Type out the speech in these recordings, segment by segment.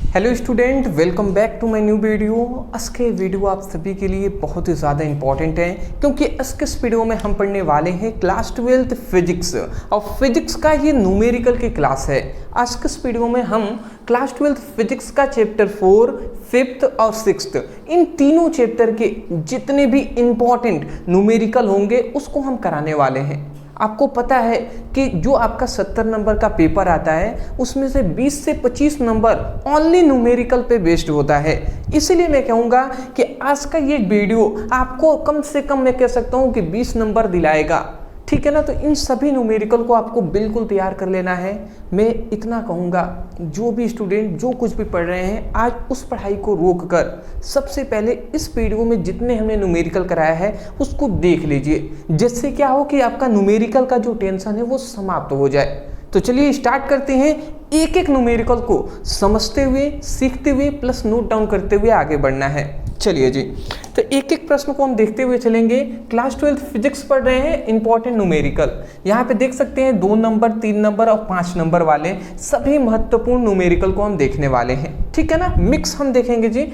Hello student, welcome back to my new video. आज के video आप सभी के लिए बहुत ही ज़्यादा इंपॉर्टेंट है क्योंकि आज के इस वीडियो में हम पढ़ने वाले हैं क्लास 12th फिजिक्स और फिजिक्स का ये न्यूमेरिकल की क्लास है। आज के इस वीडियो में हम क्लास 12th फिजिक्स का चैप्टर 4, 5th और 6th इन तीनों चैप्टर के जितने भी इंपॉर्टेंट न्यूमेरिकल होंगे उसको हम कराने वाले हैं। आपको पता है कि जो आपका 70 नंबर का पेपर आता है उसमें से 20 से 25 नंबर ओनली न्यूमेरिकल पे बेस्ड होता है। इसीलिए मैं कहूँगा कि आज का ये वीडियो आपको कम से कम मैं कह सकता हूँ कि 20 नंबर दिलाएगा, ठीक है ना। तो इन सभी न्यूमेरिकल को आपको बिल्कुल तैयार कर लेना है। मैं इतना कहूँगा, जो भी स्टूडेंट जो कुछ भी पढ़ रहे हैं आज उस पढ़ाई को रोक कर सबसे पहले इस वीडियो में जितने हमने न्यूमेरिकल कराया है उसको देख लीजिए, जिससे क्या हो कि आपका न्यूमेरिकल का जो टेंशन है वो समाप्त हो जाए। तो चलिए स्टार्ट करते हैं। एक एक न्यूमेरिकल को समझते हुए, सीखते हुए प्लस नोट डाउन करते हुए आगे बढ़ना है। चलिए जी, तो एक एक प्रश्न को हम देखते हुए चलेंगे। क्लास 12 फिजिक्स पढ़ रहे हैं, इंपॉर्टेंट न्यूमेरिकल। यहाँ पे देख सकते हैं 2 नंबर, 3 नंबर और 5 नंबर वाले सभी महत्वपूर्ण न्यूमेरिकल को हम देखने वाले हैं, ठीक है ना। मिक्स हम देखेंगे जी,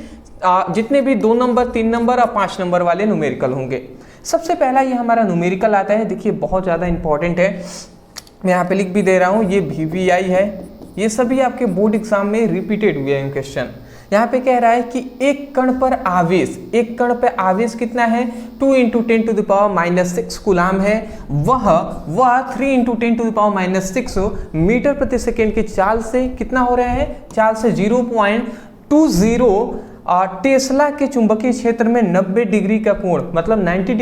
जितने भी 2 नंबर, 3 नंबर और 5 नंबर वाले न्यूमेरिकल होंगे। सबसे पहला ये हमारा न्यूमेरिकल आता है, देखिए बहुत ज़्यादा इंपॉर्टेंट है। मैं यहाँ पे लिख भी दे रहा हूँ, ये VVI है। ये सभी आपके बोर्ड एग्जाम में रिपीटेड हुए हैं क्वेश्चन। यहाँ पे कह रहा है कि एक कण पर आवेश कितना है, 2 × 10⁻⁻6 कूलाम है। वह 3 × 10⁻⁻6 मीटर प्रति सेकेंड की चाल से कितना हो रहा है, चाल से 0.20 टेस्ला के चुंबकीय क्षेत्र में 90 डिग्री का कोण, मतलब 90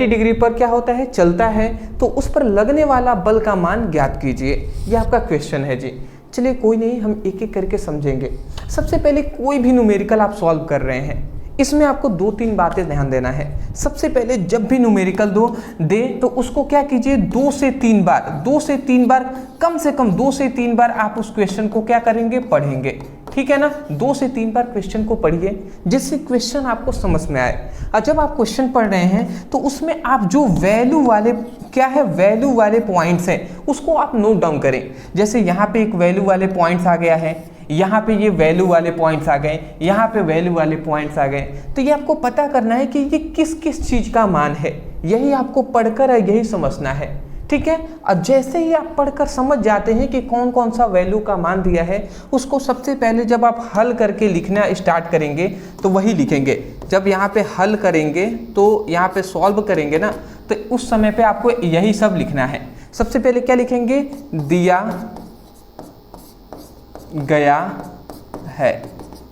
डिग्री पर क्या होता है, चलता है। तो उस पर लगने वाला बल का मान ज्ञात कीजिए। ये आपका क्वेश्चन है जी। चलिए कोई नहीं, हम एक एक करके समझेंगे। सबसे पहले कोई भी न्यूमेरिकल आप सॉल्व कर रहे हैं, इसमें आपको 2-3 बातें ध्यान देना है। सबसे पहले जब भी न्यूमेरिकल दे तो उसको क्या कीजिए, 2 से 3 बार, कम से कम 2 से 3 बार आप उस क्वेश्चन को क्या करेंगे, पढ़ेंगे, ठीक है ना। 2 से 3 बार क्वेश्चन को पढ़िए जिससे क्वेश्चन आपको समझ में आए। और जब आप क्वेश्चन पढ़ रहे हैं तो उसमें आप जो वैल्यू वाले पॉइंट्स हैं उसको आप नोट डाउन करें। जैसे यहाँ पे एक वैल्यू वाले पॉइंट्स आ गया है, यहाँ पे ये वैल्यू वाले पॉइंट्स आ गए, यहाँ पे वैल्यू वाले पॉइंट्स आ गए। तो ये आपको पता करना है कि ये किस किस चीज़ का मान है, यही आपको पढ़कर यही समझना है, ठीक है। और जैसे ही आप पढ़कर समझ जाते हैं कि कौन कौन सा वैल्यू का मान दिया है, उसको सबसे पहले जब आप हल करके लिखना स्टार्ट करेंगे तो वही लिखेंगे। जब यहाँ पे हल करेंगे तो यहाँ पे सॉल्व करेंगे ना, तो उस समय पे आपको यही सब लिखना है। सबसे पहले क्या लिखेंगे, दिया गया है।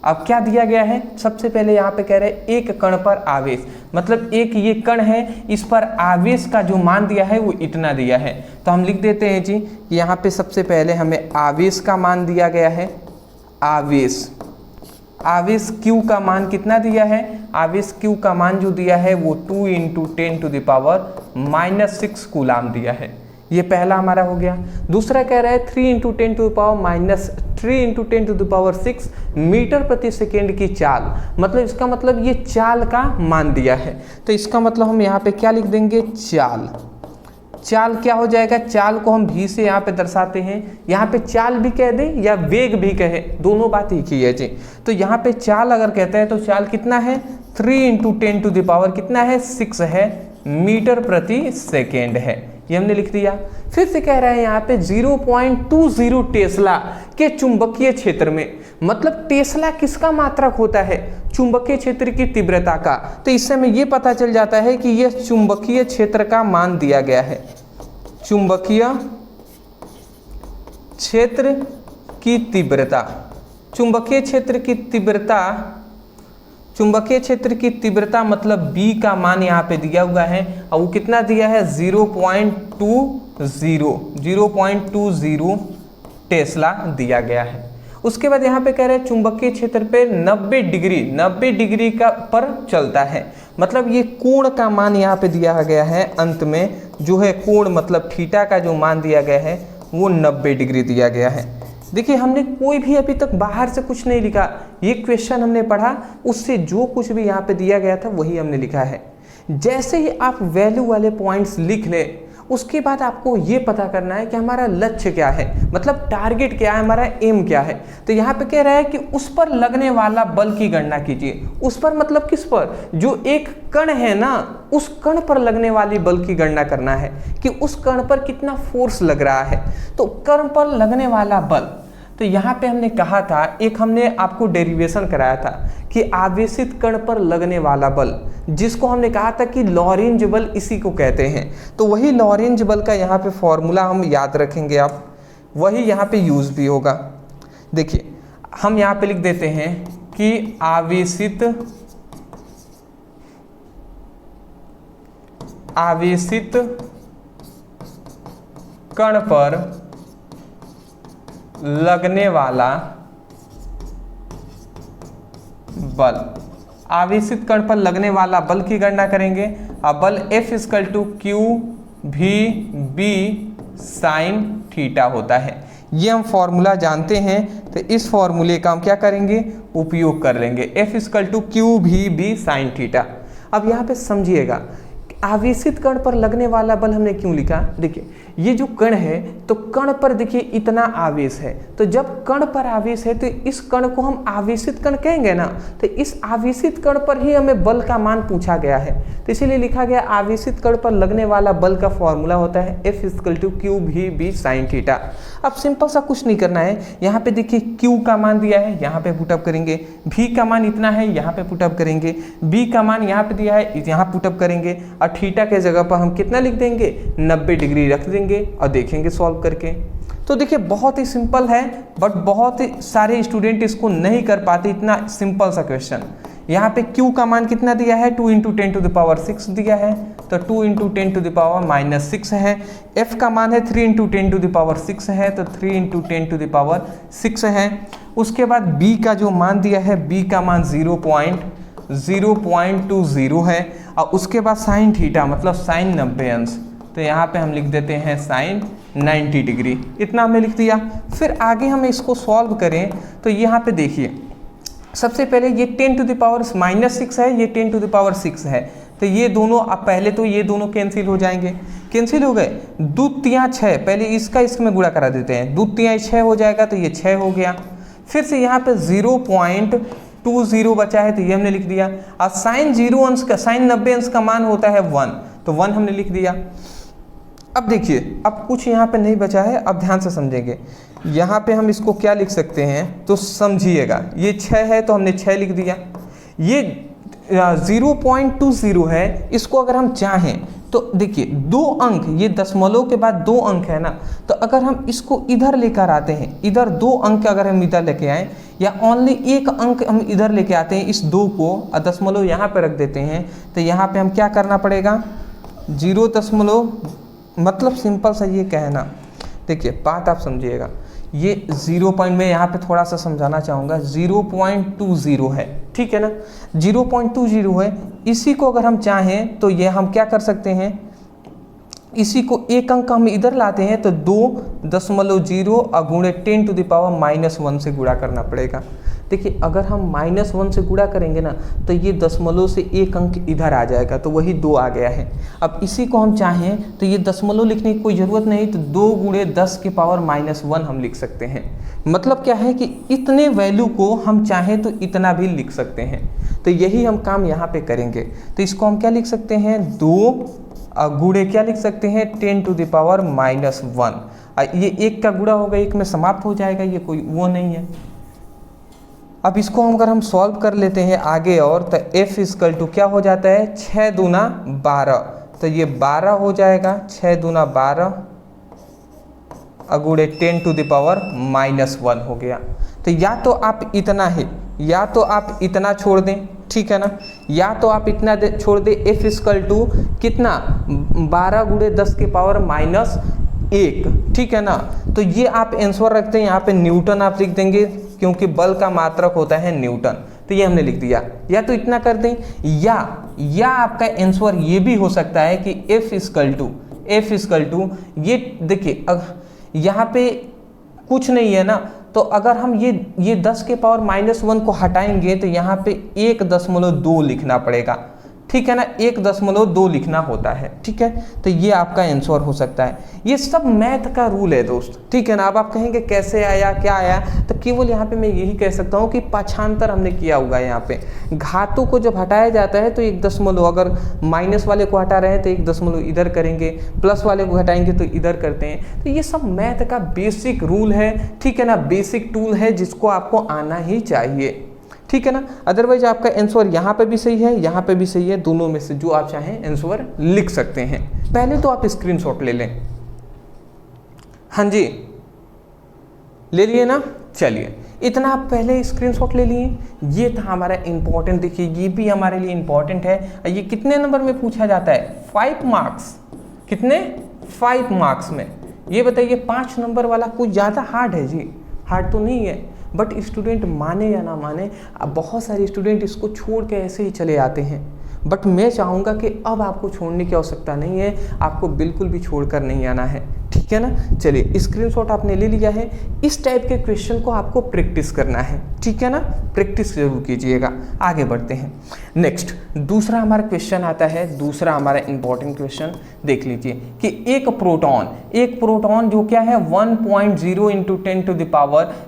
अब क्या दिया गया है, सबसे पहले यहाँ पे कह रहे हैं एक कण पर आवेश, मतलब एक ये कण है, इस पर आवेश का जो मान दिया है वो इतना दिया है। तो हम लिख देते हैं जी, यहाँ पे सबसे पहले हमें आवेश का मान दिया गया है। आवेश Q का मान कितना दिया है, आवेश Q का मान जो दिया है वो 2 × 10⁻⁻6 कूलाम दिया है। ये पहला हमारा हो गया। दूसरा कह रहा है 3 × 10⁻6 मीटर प्रति सेकेंड की चाल, मतलब इसका मतलब ये चाल का मान दिया है। तो इसका मतलब हम यहाँ पे क्या लिख देंगे, चाल क्या हो जाएगा, चाल को हम v से यहाँ पे दर्शाते हैं। यहाँ पे चाल भी कह दें या वेग भी कहे, दोनों बात एक ही है जी। तो यहाँ पे चाल अगर कहते हैं तो चाल कितना है, 3 × 10⁻, कितना है, 6 है, मीटर प्रति सेकेंड है। ये हमने लिख दिया। फिर से कह रहा है यहाँ पे 0.20 टेस्ला के चुंबकीय क्षेत्र में, मतलब टेस्ला किसका मात्रक होता है, चुंबकीय क्षेत्र की तीव्रता का। तो इससे हमें ये पता चल जाता है कि यह चुंबकीय क्षेत्र का मान दिया गया है। चुंबकीय क्षेत्र की तीव्रता, चुंबकीय क्षेत्र की तीव्रता मतलब B का मान यहाँ पे दिया हुआ है और वो कितना दिया है, 0.20 टेस्ला दिया गया है। उसके बाद यहाँ पे कह रहे हैं चुंबकीय क्षेत्र पे 90 डिग्री का पर चलता है, मतलब ये कोण का मान यहाँ पे दिया गया है। अंत में जो है कोण मतलब थीटा का जो मान दिया गया है वो 90 डिग्री दिया गया है। देखिए हमने कोई भी अभी तक बाहर से कुछ नहीं लिखा, ये क्वेश्चन हमने पढ़ा उससे जो कुछ भी यहाँ पे दिया गया था वही हमने लिखा है। जैसे ही आप वैल्यू वाले पॉइंट्स लिख लें उसके बाद आपको ये पता करना है कि हमारा लक्ष्य क्या है, मतलब टारगेट क्या है, हमारा एम क्या है। तो यहाँ पे कह रहा है कि उस पर लगने वाला बल की गणना कीजिए। उस पर मतलब किस पर, जो एक कण है ना, उस कण पर लगने वाली बल की गणना करना है कि उस कण पर कितना फोर्स लग रहा है। तो कण पर लगने वाला बल, तो यहाँ पे हमने कहा था, एक हमने आपको डेरिवेशन कराया था कि आवेशित कण पर लगने वाला बल, जिसको हमने कहा था कि लॉरेंज बल इसी को कहते हैं। तो वही लॉरेंज बल का यहाँ पे फॉर्मूला हम याद रखेंगे, आप वही यहाँ पे यूज भी होगा। देखिए हम यहाँ पे लिख देते हैं कि आवेशित कण पर लगने वाला बल, आवेशित कण पर लगने वाला बल की गणना करेंगे। अब बल F = Q V B sin theta होता है। ये हम फॉर्मूला जानते हैं, तो इस फॉर्मूले का हम क्या करेंगे, उपयोग कर लेंगे। F = Q V B sin theta. अब यहाँ पे समझिएगा, आवेशित कण पर लगने वाला बल हमने क्यों लिखा। देखिए ये जो कण है, तो कण पर देखिए इतना आवेश है, तो जब कण पर आवेश है तो इस कण को हम आवेशित कण कहेंगे ना। तो इस आवेशित कण पर ही हमें बल का मान पूछा गया है, तो इसीलिए लिखा गया आवेशित कण पर लगने वाला बल का फॉर्मूला होता है F = Q V B sin theta. अब सिंपल सा कुछ नहीं करना है, यहाँ पे देखिए Q का मान दिया है, यहाँ पे पुटअप करेंगे, V का मान इतना है, यहाँ पे पुटअप करेंगे, B का मान यहाँ पे दिया है, यहाँ पुटअप करेंगे, और थीटा के जगह पर हम कितना लिख देंगे, 90 डिग्री रख देंगे और देखेंगे सॉल्व करके। तो देखिए बहुत ही सिंपल है, बट बहुत ही सारे स्टूडेंट इसको नहीं कर पाते, इतना सिंपल सा क्वेश्चन। यहाँ पे Q का मान कितना दिया है, 2 × 10⁻6 दिया है, तो 2 × 10⁻6 है। F का मान है 3 × 10⁻6 है, तो 3 × 10⁻6 है। उसके बाद B का जो मान दिया है, B का मान 0.020 है, और उसके बाद साइन थीटा मतलब साइन 90 अंश, तो यहाँ पे हम लिख देते हैं साइन 90 डिग्री, इतना हमने लिख दिया। फिर आगे हम इसको सॉल्व करें तो यहाँ पे देखिए, सबसे पहले ये 10⁻⁻6 है, ये 10⁻6 है, तो ये दोनों, अब पहले तो ये दोनों कैंसिल हो जाएंगे, कैंसिल हो गए। 2 × 6, पहले इसका इसमें गुणा करा देते हैं, 2 × 6 हो जाएगा, तो ये 6 हो गया। फिर से यहाँ पे 0.20 बचा है, तो ये हमने लिख दिया। और साइन 0 अंश का, साइन 90 अंश का मान होता है 1, तो 1 हमने लिख दिया। अब देखिए, अब कुछ यहाँ पे नहीं बचा है, अब ध्यान से समझेंगे। यहाँ पे हम इसको क्या लिख सकते हैं, तो समझिएगा, ये 6 है तो हमने 6 लिख दिया। ये 0.20 है, इसको अगर हम चाहें तो देखिए 2 अंक, ये दशमलव के बाद 2 अंक है ना, तो अगर हम इसको इधर लेकर आते हैं, इधर 2 अंक अगर हम इधर लेके आए, या ओनली 1 अंक हम इधर लेके आते हैं, इस 2 को और दशमलव यहाँ पे रख देते हैं, तो यहाँ पे हम क्या करना पड़ेगा, 0 मतलब सिंपल सा ये कहना। देखिए बात आप समझिएगा, ये 0 पॉइंट में यहाँ पे थोड़ा सा समझाना चाहूँगा, 0.20 है, ठीक है ना, 0.20 है। इसी को अगर हम चाहें तो ये हम क्या कर सकते हैं, इसी को 1 अंक हम इधर लाते हैं, तो 2.0 और गुणे 10⁻⁻1 से गुणा करना पड़ेगा। देखिए अगर हम -1 से गुणा करेंगे ना, तो ये दशमलव से 1 अंक इधर आ जाएगा, तो वही 2 आ गया है। अब इसी को हम चाहें तो ये दशमलव लिखने की कोई ज़रूरत नहीं, तो 2 × 10⁻⁻1 हम लिख सकते हैं। मतलब क्या है कि इतने वैल्यू को हम चाहें तो इतना भी लिख सकते हैं, तो यही हम काम यहाँ पे करेंगे। तो इसको हम क्या लिख सकते हैं, 2 गुणे क्या लिख सकते हैं, 10⁻⁻1। ये 1 का गुणा होगा, 1 में समाप्त हो जाएगा, ये कोई वो नहीं है। अब इसको हम अगर हम सॉल्व कर लेते हैं आगे और, तो F = क्या हो जाता है, 6 दूना 12, तो ये 12 हो जाएगा, 6 दूना 12 अगुड़े 10⁻⁻1 हो गया। तो या तो आप इतना है, या तो आप इतना छोड़ दें, ठीक है ना, या तो आप इतना छोड़ दें। F = कितना, 12 × 10⁻⁻1, ठीक है ना। तो ये आप आंसर रखते हैं, यहाँ पे न्यूटन आप लिख देंगे, क्योंकि बल का मात्रक होता है न्यूटन, तो ये हमने लिख दिया। या तो इतना कर दें, या आपका आंसर ये भी हो सकता है कि F = ये देखिए यहाँ पे कुछ नहीं है ना, तो अगर हम ये 10⁻⁻1 को हटाएंगे तो यहाँ पे 1.2 लिखना पड़ेगा, ठीक है ना, 1.2 लिखना होता है। ठीक है, तो ये आपका आंसर हो सकता है। ये सब मैथ का रूल है दोस्त, ठीक है ना। अब आप कहेंगे कैसे आया, क्या आया, तो केवल यहाँ पे मैं यही कह सकता हूँ कि पाछांतर हमने किया होगा। यहाँ पे घातों को जब हटाया जाता है तो 1 अगर माइनस वाले को हटा रहे हैं तो 1 इधर करेंगे, प्लस वाले को हटाएंगे तो इधर करते हैं। तो ये सब मैथ का बेसिक रूल है, ठीक है ना, बेसिक टूल है जिसको आपको आना ही चाहिए, ठीक है ना। अदरवाइज आपका आंसर यहाँ पे भी सही है, यहाँ पे भी सही है, दोनों में से जो आप चाहें आंसर लिख सकते हैं। पहले तो आप स्क्रीनशॉट ले लें। हाँ जी, ले लिए ना, चलिए इतना आप पहले स्क्रीनशॉट ले लिए। ये था हमारा इंपॉर्टेंट, देखिए ये भी हमारे लिए इंपॉर्टेंट है। ये कितने नंबर में पूछा जाता है? 5 मार्क्स। कितने? 5 मार्क्स में। ये बताइए 5 नंबर वाला कुछ ज़्यादा हार्ड है जी? हार्ड तो नहीं है, बट स्टूडेंट माने या ना माने, अब बहुत सारे स्टूडेंट इसको छोड़ के ऐसे ही चले आते हैं। बट मैं चाहूँगा कि अब आपको छोड़ने की आवश्यकता नहीं है, आपको बिल्कुल भी छोड़कर नहीं आना है, ठीक है ना। चलिए स्क्रीनशॉट आपने ले लिया है। इस टाइप के क्वेश्चन को आपको प्रैक्टिस करना है, ठीक है ना, प्रैक्टिस जरूर कीजिएगा। आगे बढ़ते हैं। नेक्स्ट दूसरा हमारा क्वेश्चन आता है, दूसरा हमारा इंपॉर्टेंट क्वेश्चन देख लीजिए कि एक प्रोटॉन जो क्या है 1.0 ×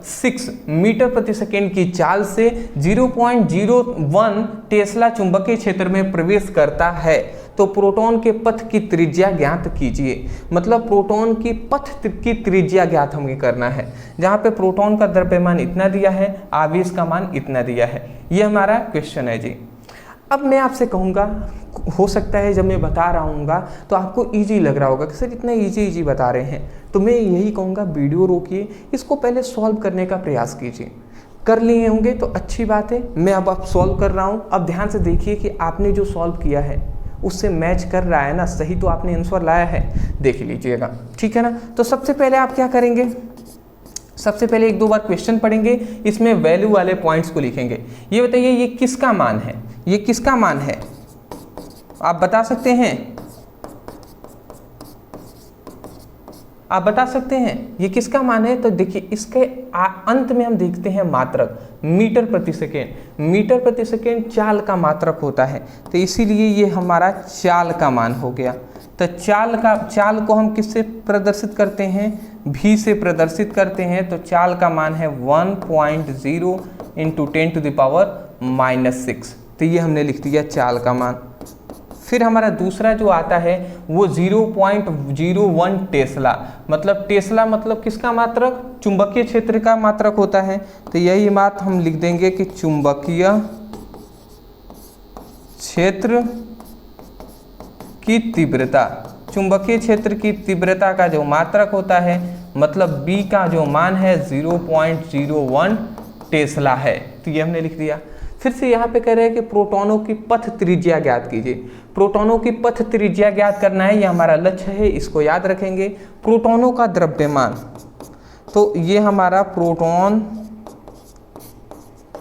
10⁶ मीटर प्रति सेकेंड की चाल से 0.01 टेस्ला चुंबकीय क्षेत्र में प्रवेश करता है, तो प्रोटॉन के पथ की त्रिज्या ज्ञात कीजिए। मतलब प्रोटॉन की पथ की त्रिज्या ज्ञात हमें करना है, जहाँ पे प्रोटॉन का द्रव्यमान इतना दिया है, आवेश का मान इतना दिया है। ये हमारा क्वेश्चन है जी। अब मैं आपसे कहूँगा, हो सकता है जब मैं बता रहा हूँगा तो आपको इजी लग रहा होगा कि सर इतना इजी बता रहे हैं, तो मैं यही कहूँगा वीडियो रोकिए, इसको पहले सॉल्व करने का प्रयास कीजिए। कर लिए होंगे तो अच्छी बात है, मैं अब सॉल्व कर रहा हूँ। अब ध्यान से देखिए कि आपने जो सॉल्व किया है उससे मैच कर रहा है ना, सही तो आपने आंसर लाया है, देख लीजिएगा, ठीक है ना। तो सबसे पहले आप क्या करेंगे, सबसे पहले 1-2 बार क्वेश्चन पढ़ेंगे, इसमें वैल्यू वाले पॉइंट्स को लिखेंगे। ये बताइए ये किसका मान है, ये किसका मान है, आप बता सकते हैं? आप बता सकते हैं ये किसका मान है? तो देखिए इसके अंत में हम देखते हैं मात्रक, मीटर प्रति सेकेंड। मीटर प्रति सेकेंड चाल का मात्रक होता है, तो इसीलिए ये हमारा चाल का मान हो गया। तो चाल को हम किससे प्रदर्शित करते हैं? v से प्रदर्शित करते हैं। तो चाल का मान है 1.0 × 10⁻⁻⁶। तो ये हमने लिख दिया चाल का मान। फिर हमारा दूसरा जो आता है वो 0.01 टेस्ला, मतलब टेस्ला मतलब किसका मात्रक? चुंबकीय क्षेत्र का मात्रक होता है। तो यही बात हम लिख देंगे कि चुंबकीय क्षेत्र की तीव्रता, चुंबकीय क्षेत्र की तीव्रता का जो मात्रक होता है, मतलब B का जो मान है 0.01 टेस्ला है। तो ये हमने लिख दिया। फिर से यहाँ पे कह रहे हैं कि प्रोटॉनों की पथ त्रिज्या ज्ञात कीजिए। प्रोटॉनों की पथ त्रिज्या ज्ञात करना है, ये हमारा लक्ष्य है, इसको याद रखेंगे। प्रोटॉनों का द्रव्यमान, तो ये हमारा प्रोटॉन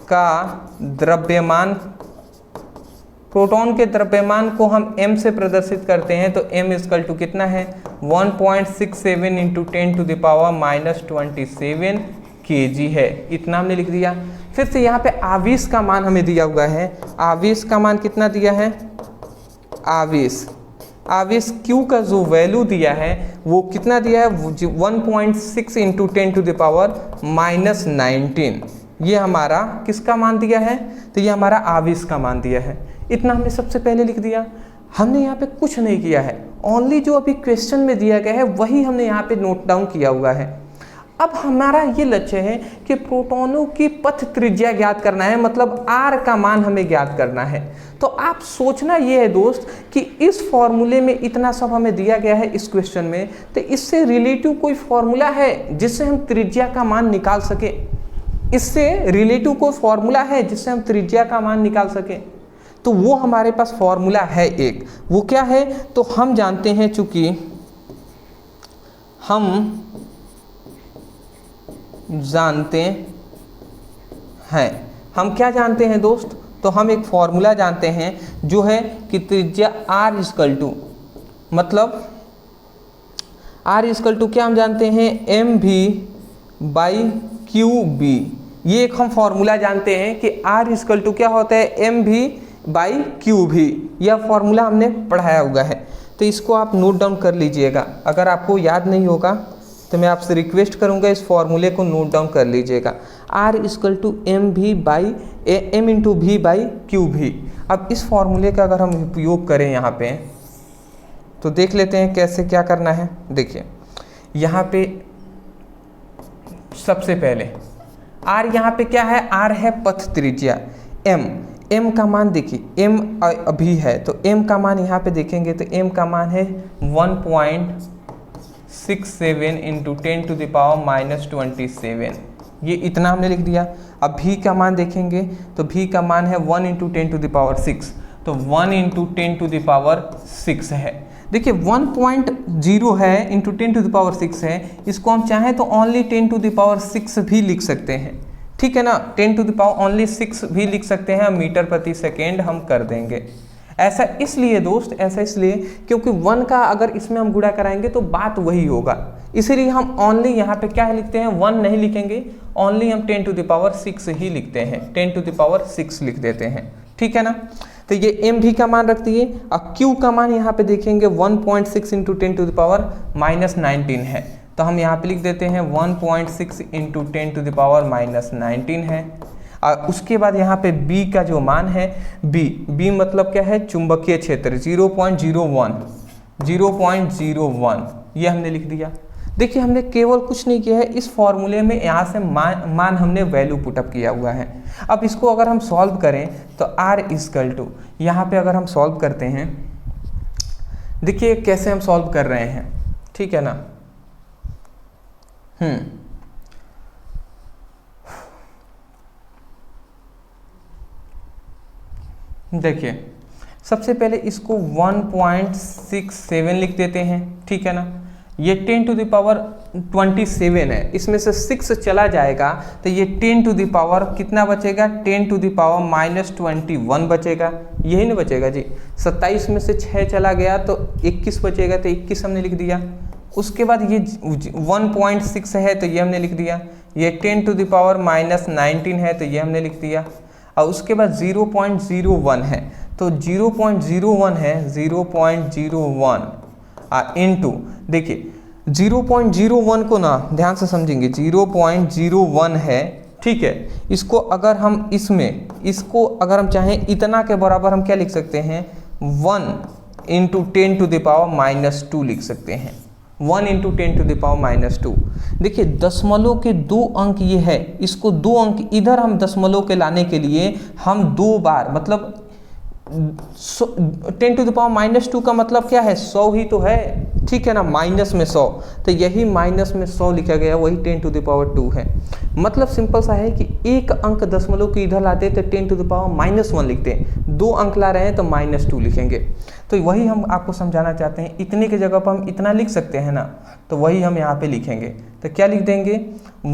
का द्रव्यमान, प्रोटॉन के द्रव्यमान को हम m से प्रदर्शित करते हैं। तो m = कितना है? 1.67 × 10⁻⁻27 kg है, इतना हमने लिख दिया। फिर से यहाँ पे आवेश का मान हमें दिया हुआ है। आवेश का मान कितना दिया है? आवेश Q का जो वैल्यू दिया है वो कितना दिया है? 1.6 × 10⁻⁻19। ये हमारा किसका मान दिया है? तो ये हमारा आवेश का मान दिया है। इतना हमने सबसे पहले लिख दिया। हमने यहाँ पे कुछ नहीं किया है, ओनली जो अभी क्वेश्चन में दिया गया है वही हमने यहाँ पे नोट डाउन किया हुआ है। अब हमारा ये लक्ष्य है कि प्रोटॉनों की पथ त्रिज्या ज्ञात करना है, मतलब R का मान हमें ज्ञात करना है। तो आप सोचना ये है दोस्त कि इस फॉर्मूले में इतना सब हमें दिया गया है इस क्वेश्चन में, तो इससे रिलेटिव कोई फॉर्मूला है जिससे हम त्रिज्या का मान निकाल सके? इससे रिलेटिव कोई फॉर्मूला है जिससे हम त्रिज्या का मान निकाल सके? तो वो हमारे पास फॉर्मूला है एक। वो क्या है? तो हम जानते हैं, चूंकि हम जानते हैं, हम क्या जानते हैं दोस्त? तो हम एक फॉर्मूला जानते हैं जो है कि त्रिज्या R = मतलब R = क्या हम जानते हैं? mv/qb। ये एक हम फॉर्मूला जानते हैं कि R = क्या होता है? mv बाई क्यू भी, यह फॉर्मूला हमने पढ़ाया हुआ है, तो इसको आप नोट डाउन कर लीजिएगा। अगर आपको याद नहीं होगा तो मैं आपसे रिक्वेस्ट करूंगा इस फॉर्मूले को नोट डाउन कर लीजिएगा। R = m इंटू भी बाई क्यू भी। अब इस फॉर्मूले का अगर हम उपयोग करें यहाँ पे तो देख लेते हैं कैसे क्या करना है। देखिए यहाँ पे सबसे पहले R यहाँ पे क्या है, R है पथ त्रिज्या, m का मान देखिए m अभी है तो m का मान यहाँ पे देखेंगे तो m का मान है 1.67 इंटू 10⁻⁻27, ये इतना हमने लिख दिया। अब v का मान देखेंगे तो v का मान है 1 इंटू 10⁻6, तो 1 इंटू 10⁻6 है। देखिए 1.0 है इंटू 10⁻6 है, इसको हम चाहें तो ओनली 10⁻6 भी लिख सकते हैं, ठीक है ना, 10⁻6 भी लिख सकते हैं, मीटर प्रति सेकेंड हम कर देंगे। ऐसा इसलिए दोस्त, ऐसा इसलिए क्योंकि 1 का अगर इसमें हम गुणा कराएंगे तो बात वही होगा, इसीलिए हम ओनली यहाँ पे क्या लिखते हैं, 1 नहीं लिखेंगे, ओनली हम 10⁻6 ही लिखते हैं, 10⁻6 लिख देते हैं, ठीक है ना। तो ये m भी का मान रख दिए। अब q का मान यहाँ पे देखेंगे 1.6 इंटू 10⁻⁻19 है, तो हम यहाँ पे लिख देते हैं 1.6 इंटू 10⁻⁻19 है। और उसके बाद यहाँ पे b का जो मान है, b मतलब क्या है, चुंबकीय क्षेत्र 0.01 ये हमने लिख दिया। देखिए हमने केवल कुछ नहीं किया है, इस फॉर्मूले में यहाँ से मान हमने वैल्यू पुटअप किया हुआ है। अब इसको अगर हम सॉल्व करें तो R यहाँ पे अगर हम सॉल्व करते हैं, देखिए कैसे हम सॉल्व कर रहे हैं, ठीक है ना। देखिए सबसे पहले इसको 1.67 लिख देते हैं, ठीक है ना। ये 10⁻27 है, इसमें से 6 चला जाएगा तो ये 10 कितना बचेगा, 10⁻21 बचेगा, यही ना बचेगा जी। 27 में से 6 चला गया तो 21 बचेगा, तो 21 हमने लिख दिया। उसके बाद ये 1.6 है तो ये हमने लिख दिया, ये 10⁻19 है तो ये हमने लिख दिया। और उसके बाद 0.01 है तो 0.01 है, 0.01 इंटू, देखिए 0.01 को ना ध्यान से समझेंगे, 0.01 है, ठीक है। इसको अगर हम इसको अगर हम चाहें इतना के बराबर हम क्या लिख सकते हैं, 1 इंटू 10⁻⁻2 लिख सकते हैं, 1 इंटू 10⁻⁻2। देखिए दशमलव के 2 अंक ये है, इसको 2 अंक इधर हम दशमलव के लाने के लिए हम 2 बार, मतलब 10⁻⁻2 का मतलब क्या है, 100 ही तो है, ठीक है ना, माइनस में 100, तो यही माइनस में 100 लिखा गया, वही 10⁻2 है। मतलब सिंपल सा है कि एक अंक दशमलव के इधर लाते तो 10⁻−1 लिखते हैं, 2 अंक ला रहे हैं तो -2 लिखेंगे। तो वही हम आपको समझाना चाहते हैं, इतने की जगह पर हम इतना लिख सकते हैं ना, तो वही हम यहाँ पे लिखेंगे। तो क्या लिख देंगे,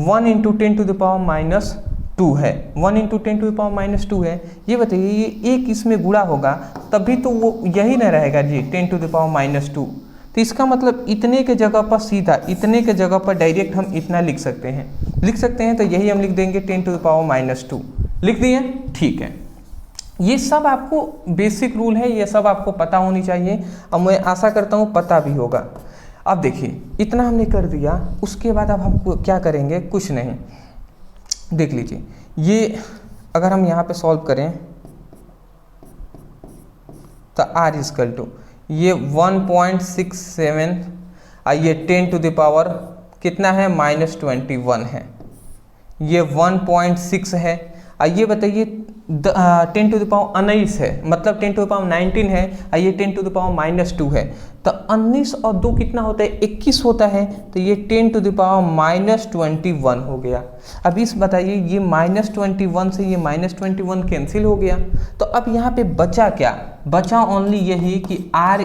1 इंटू 10⁻2 है, 1 इंटू 10⁻2 है। ये बताइए ये एक इसमें गुणा होगा तभी तो वो यही ना रहेगा जी, 10⁻2। तो इसका मतलब इतने के जगह पर सीधा, इतने के जगह पर डायरेक्ट हम इतना लिख सकते हैं, तो यही हम लिख देंगे 10⁻2 लिख दिए, ठीक है। ये सब आपको बेसिक रूल है, ये सब आपको पता होनी चाहिए, और मैं आशा करता हूँ पता भी होगा। अब देखिए इतना हमने कर दिया, उसके बाद अब हम क्या करेंगे, कुछ नहीं, देख लीजिए ये अगर हम यहाँ पे सॉल्व करें तो R ये 1.67 ये 10 कितना है, -21 है, ये 1.6 है। ये बताइए 10⁻19 है, मतलब 10⁻19 है, ये 10⁻2 है, तो 19 और 2 कितना होता है, 21 होता है, तो ये 10⁻21 हो गया। अब इस बताइए ये -21 से ये -21 कैंसिल हो गया, तो अब यहाँ पे बचा क्या, बचा ओनली यही कि R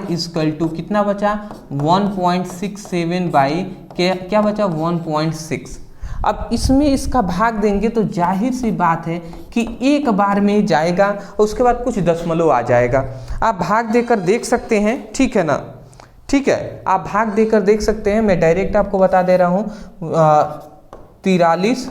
कितना बचा, 1.67 बाई क्या बचा, 1.6। अब इसमें इसका भाग देंगे तो जाहिर सी बात है कि एक बार में जाएगा और उसके बाद कुछ दशमलव आ जाएगा। आप भाग देकर देख सकते हैं, ठीक है ना, ठीक है, आप भाग देकर देख सकते हैं। मैं डायरेक्ट आपको बता दे रहा हूँ, 43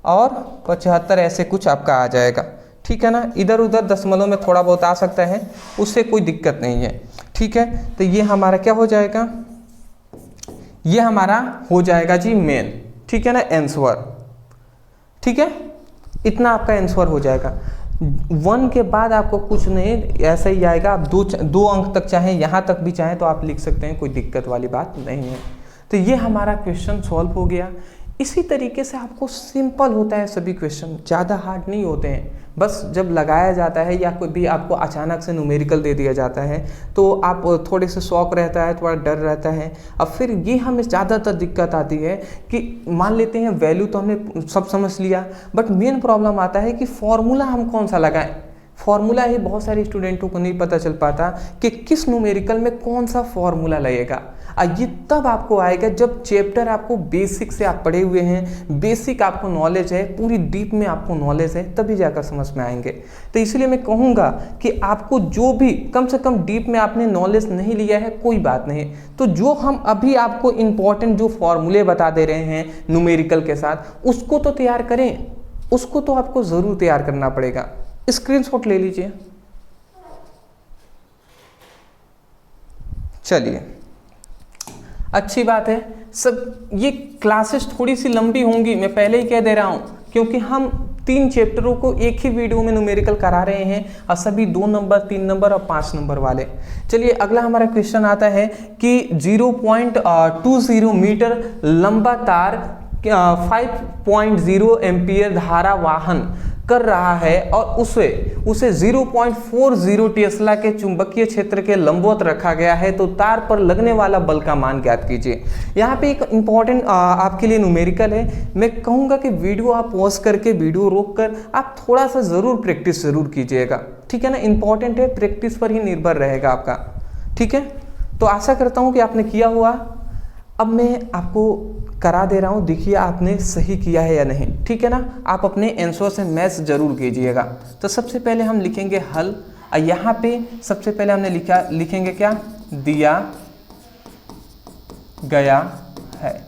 और 75 ऐसे कुछ आपका आ जाएगा, ठीक। ठीक है ना, इधर उधर दशमलव में थोड़ा बहुत आ सकता है, उससे कोई दिक्कत नहीं है। ठीक है, तो ये हमारा क्या हो जाएगा, ये हमारा हो जाएगा जी मेन। ठीक है ना, आंसर। ठीक है, इतना आपका आंसर हो जाएगा। 1 के बाद आपको कुछ नहीं, ऐसा ही आएगा। आप दो अंक तक चाहें, यहाँ तक भी चाहें तो आप लिख सकते हैं, कोई दिक्कत वाली बात नहीं है। तो ये हमारा क्वेश्चन सॉल्व हो गया। इसी तरीके से आपको सिंपल होता है सभी क्वेश्चन, ज़्यादा हार्ड नहीं होते हैं। बस जब लगाया जाता है या कोई भी आपको अचानक से न्यूमेरिकल दे दिया जाता है तो आप थोड़े से शौक रहता है, थोड़ा डर रहता है। अब फिर ये हमें ज़्यादातर दिक्कत आती है कि मान लेते हैं वैल्यू तो हमने सब समझ लिया, बट मेन प्रॉब्लम आता है कि फॉर्मूला हम कौन सा लगाएं। फॉर्मूला ही बहुत सारे स्टूडेंटों को नहीं पता चल पाता कि किस न्यूमेरिकल में कौन सा फॉर्मूला लगेगा। ये तब आपको आएगा जब चैप्टर आपको बेसिक से आप पढ़े हुए हैं, बेसिक आपको नॉलेज है, पूरी डीप में आपको नॉलेज है, तभी जाकर समझ में आएंगे। तो इसलिए मैं कहूँगा कि आपको जो भी कम से कम डीप में आपने नॉलेज नहीं लिया है कोई बात नहीं, तो जो हम अभी आपको इम्पॉर्टेंट जो फॉर्मूले बता दे रहे हैं न्यूमेरिकल के साथ, उसको तो तैयार करें, उसको तो आपको ज़रूर तैयार करना पड़ेगा। स्क्रीनशॉट ले लीजिए। चलिए, अच्छी बात है। सब ये क्लासेस थोड़ी सी लंबी होंगी, मैं पहले ही कह दे रहा हूँ, क्योंकि हम 3 चैप्टरों को एक ही वीडियो में न्यूमेरिकल करा रहे हैं, और सभी 2 नंबर, 3 नंबर और 5 नंबर वाले। चलिए, अगला हमारा क्वेश्चन आता है कि 0.20 मीटर लंबा तार 5.0 एम्पियर धारा वाहन कर रहा है और उसे 0.40 टेस्ला के चुंबकीय क्षेत्र के लंबवत रखा गया है, तो तार पर लगने वाला बल का मान ज्ञात कीजिए। यहाँ पे एक इंपॉर्टेंट आपके लिए न्यूमेरिकल है। मैं कहूँगा कि वीडियो आप पॉज करके, वीडियो रोक कर आप थोड़ा सा ज़रूर प्रैक्टिस ज़रूर कीजिएगा। ठीक है ना, इंपॉर्टेंट है, प्रैक्टिस पर ही निर्भर रहेगा आपका। ठीक है, तो आशा करता हूँ कि आपने किया हुआ। अब मैं आपको करा दे रहा हूँ, देखिए आपने सही किया है या नहीं। ठीक है ना, आप अपने आंसर से मैच जरूर कीजिएगा। तो सबसे पहले हम लिखेंगे हल, और यहाँ पे सबसे पहले हमने लिखेंगे क्या, दिया गया है।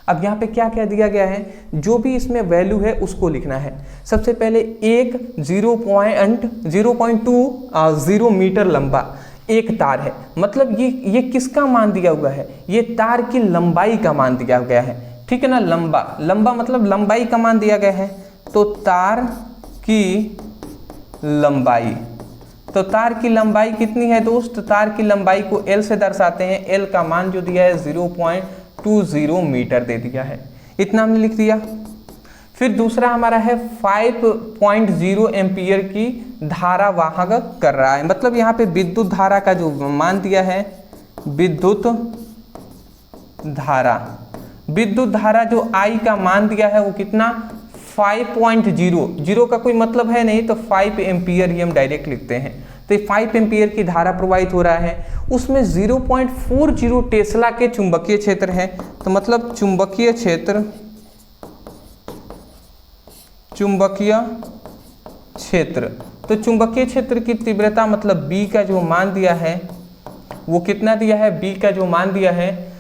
अब यहाँ पे क्या क्या दिया गया है, जो भी इसमें वैल्यू है उसको लिखना है। सबसे पहले एक 0.20 मीटर लंबा एक तार है, मतलब ये किसका मान दिया हुआ है, ये तार की लंबाई का मान दिया गया है। ठीक है ना, लंबा मतलब लंबाई का मान दिया गया है, तो तार की लंबाई, तो तार की लंबाई कितनी है दोस्त, तार की लंबाई को L से दर्शाते हैं। L का मान जो दिया है 0.20 मीटर दे दिया है, इतना हमने लिख दिया। फिर दूसरा हमारा है 5.0 एम्पियर की धारा वाहक कर रहा है, मतलब यहाँ पे विद्युत धारा का जो मान दिया है, विद्युत धारा जो I का मान दिया है वो कितना 5.0, जीरो का कोई मतलब है नहीं, तो 5 एम्पियर ही हम डायरेक्ट लिखते हैं। तो 5 एम्पियर की धारा प्रवाहित हो रहा है, उसमें 0.40 टेस्ला के चुंबकीय क्षेत्र है, तो मतलब चुंबकीय क्षेत्र तो चुंबकीय क्षेत्र की तीव्रता मतलब B का जो मान दिया है वो कितना दिया है, B का जो मान दिया है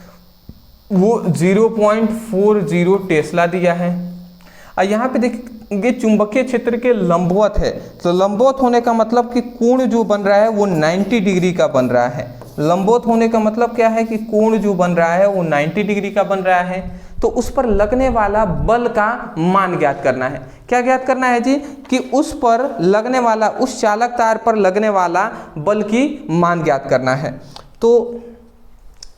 वो 0.40 टेस्ला दिया है। और यहाँ पे देखिए चुंबकीय क्षेत्र के लंबवत है, तो लंबवत होने का मतलब कि कोण जो बन रहा है वो 90 डिग्री का बन रहा है। लंबवत होने का मतलब क्या है कि कोण जो बन रहा है वो 90 डिग्री का बन रहा है, तो उस पर लगने वाला बल का मान ज्ञात करना है। क्या ज्ञात करना है जी, कि उस पर लगने वाला, उस चालक तार पर लगने वाला बल की मान ज्ञात करना है। तो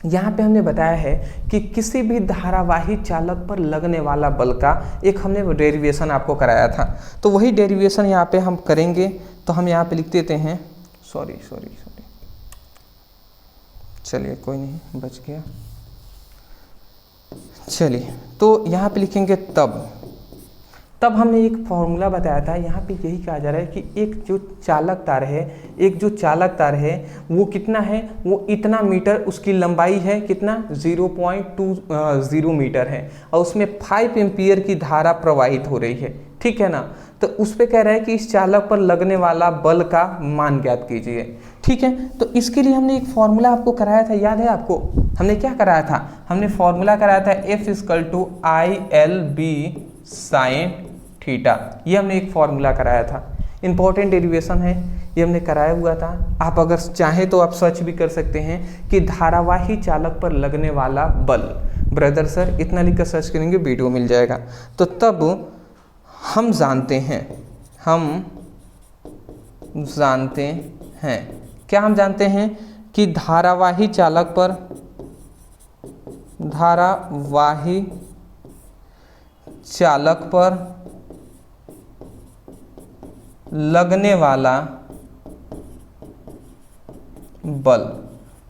यहाँ पे हमने बताया है कि किसी भी धारावाही चालक पर लगने वाला बल का एक हमने डेरिवेशन आपको कराया था, तो वही डेरिवेशन यहाँ पे हम करेंगे। तो हम यहाँ पे लिख देते हैं, सॉरी चलिए कोई नहीं, बच गया। चलिए, तो यहाँ पे लिखेंगे तब हमने एक फॉर्मूला बताया था, यहाँ पे यही कहा जा रहा है कि एक जो चालक तार है वो कितना है, वो इतना मीटर उसकी लंबाई है, कितना 0.20 मीटर है, और उसमें 5 एम्पियर की धारा प्रवाहित हो रही है। ठीक है ना, तो उस पे कह रहा है कि इस चालक पर लगने वाला बल का मान ज्ञात कीजिए। ठीक है, तो इसके लिए हमने एक फॉर्मूला आपको कराया था, याद है आपको, हमने क्या कराया था, हमने फॉर्मूला कराया था F=ILB sin थीटा, ये हमने एक फॉर्मूला कराया था। इंपॉर्टेंट डेरिवेशन है, ये हमने कराया हुआ था। आप अगर चाहें तो आप सर्च भी कर सकते हैं कि धारावाही चालक पर लगने वाला बल। ब्रदर सर इतना लिख कर सर्च करेंगे वीडियो मिल जाएगा। तो तब हम जानते हैं क्या हम जानते हैं कि धारावाही चालक पर लगने वाला बल।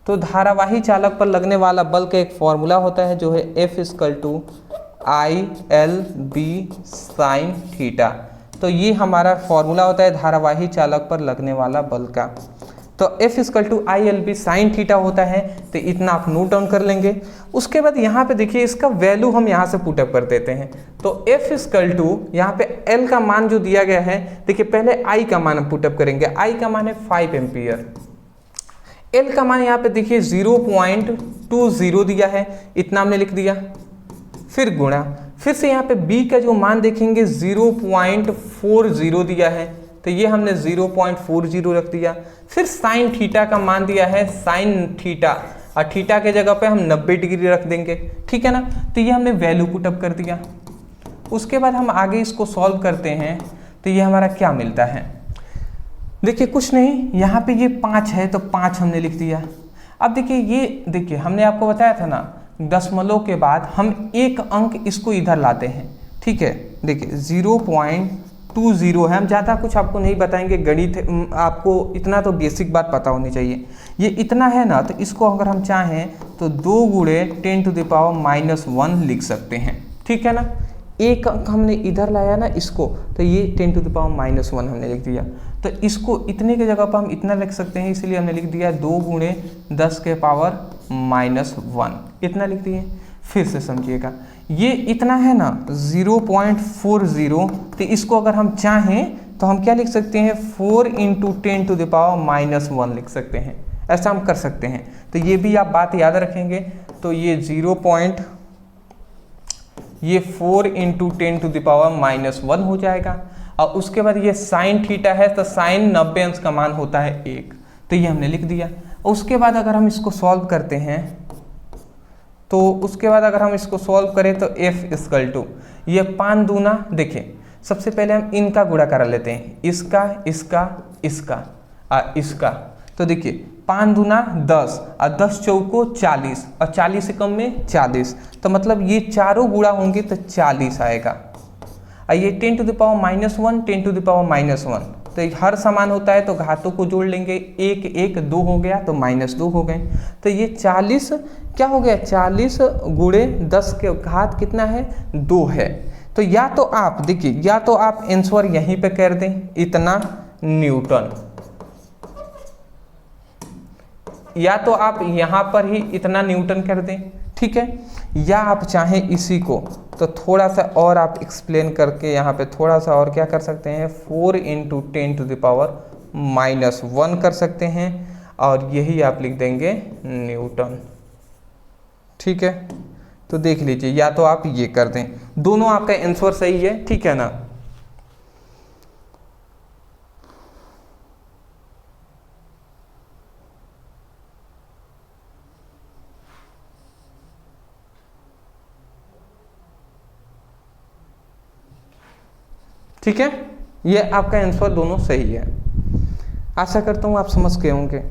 तो धारावाही चालक पर लगने वाला बल का एक फॉर्मूला होता है जो है F=ILB sin थीटा। तो ये हमारा फॉर्मूला होता है धारावाही चालक पर लगने वाला बल का। तो F=ILB sin थीटा होता है, तो इतना आप नोट डाउन कर लेंगे। उसके बाद यहाँ पे देखिए इसका वैल्यू हम यहाँ से पुटअप कर देते हैं। तो F यहाँ पे L का मान जो दिया गया है, देखिए पहले I का मान हम पुटअप करेंगे। I का मान है 5 एम्पियर। L का मान यहाँ पे देखिए 0.20 दिया है, इतना हमने लिख दिया। फिर गुणा, फिर से यहाँ पे B का जो मान देखेंगे 0.40 दिया है, तो ये हमने 0.40 रख दिया। फिर साइन थीटा का मान दिया है साइन थीटा, और थीटा के जगह पे हम 90 डिग्री रख देंगे, ठीक है ना। तो ये हमने वैल्यू पुटअप कर दिया। उसके बाद हम आगे इसको सॉल्व करते हैं, तो ये हमारा क्या मिलता है। देखिए कुछ नहीं, यहाँ पे ये 5 है तो 5 हमने लिख दिया। अब देखिए ये देखिए हमने आपको बताया था ना, दशमलव के बाद हम एक अंक इसको इधर लाते हैं, ठीक है। देखिए 0.20 है, हम ज़्यादा कुछ आपको नहीं बताएंगे, गणित आपको इतना तो बेसिक बात पता होनी चाहिए। ये इतना है ना, तो इसको अगर हम चाहें तो 2 गुणे 10⁻⁻1 लिख सकते हैं, ठीक है ना। एक अंक हमने इधर लाया ना इसको, तो ये 10⁻⁻1 हमने लिख दिया। तो इसको इतने की जगह पर हम इतना लिख सकते हैं, इसलिए हमने लिख दिया 2 गुणे 10⁻⁻1, इतना लिख दिए। फिर से समझिएगा, ये इतना है ना 0.40, तो इसको अगर हम चाहें तो हम क्या लिख सकते हैं 4 × 10⁻⁻1 लिख सकते हैं, ऐसा हम कर सकते हैं। तो ये भी आप बात याद रखेंगे। तो ये 4 × 10⁻⁻1 हो जाएगा। और उसके बाद ये साइन थीटा है, तो साइन 90 अंश का मान होता है 1, तो ये हमने लिख दिया। उसके बाद अगर हम इसको सॉल्व करते हैं, तो उसके बाद अगर हम इसको सॉल्व करें तो F ये 5 दूना, देखिए सबसे पहले हम इनका गुणा करा लेते हैं, इसका इसका इसका और इसका। तो देखिए 5 दूना 10 और 10 चौको 40 और 40 से कम में 40, तो मतलब ये चारों गुणा होंगे तो 40 आएगा। और ये 10⁻⁻1 10⁻⁻1, तो हर समान होता है तो घातों को जोड़ लेंगे, 1 1 2 हो गया तो -2 हो गए। तो ये 40 क्या हो गया, 40 गुणे 10 के घात कितना है 2 है। तो या तो आप देखिए, या तो आप आंसर यहीं पे कर दें इतना न्यूटन, या तो आप यहाँ पर ही इतना न्यूटन कर दें, ठीक है। या आप चाहें इसी को तो थोड़ा सा और आप एक्सप्लेन करके यहाँ पे थोड़ा सा और क्या कर सकते हैं 4 × 10⁻⁻1 कर सकते हैं, और यही आप लिख देंगे न्यूटन, ठीक है। तो देख लीजिए, या तो आप ये कर दें, दोनों आपका आंसर सही है, ठीक है ना। ठीक है, ये आपका आंसर दोनों सही है। आशा करता हूँ आप समझ गए होंगे।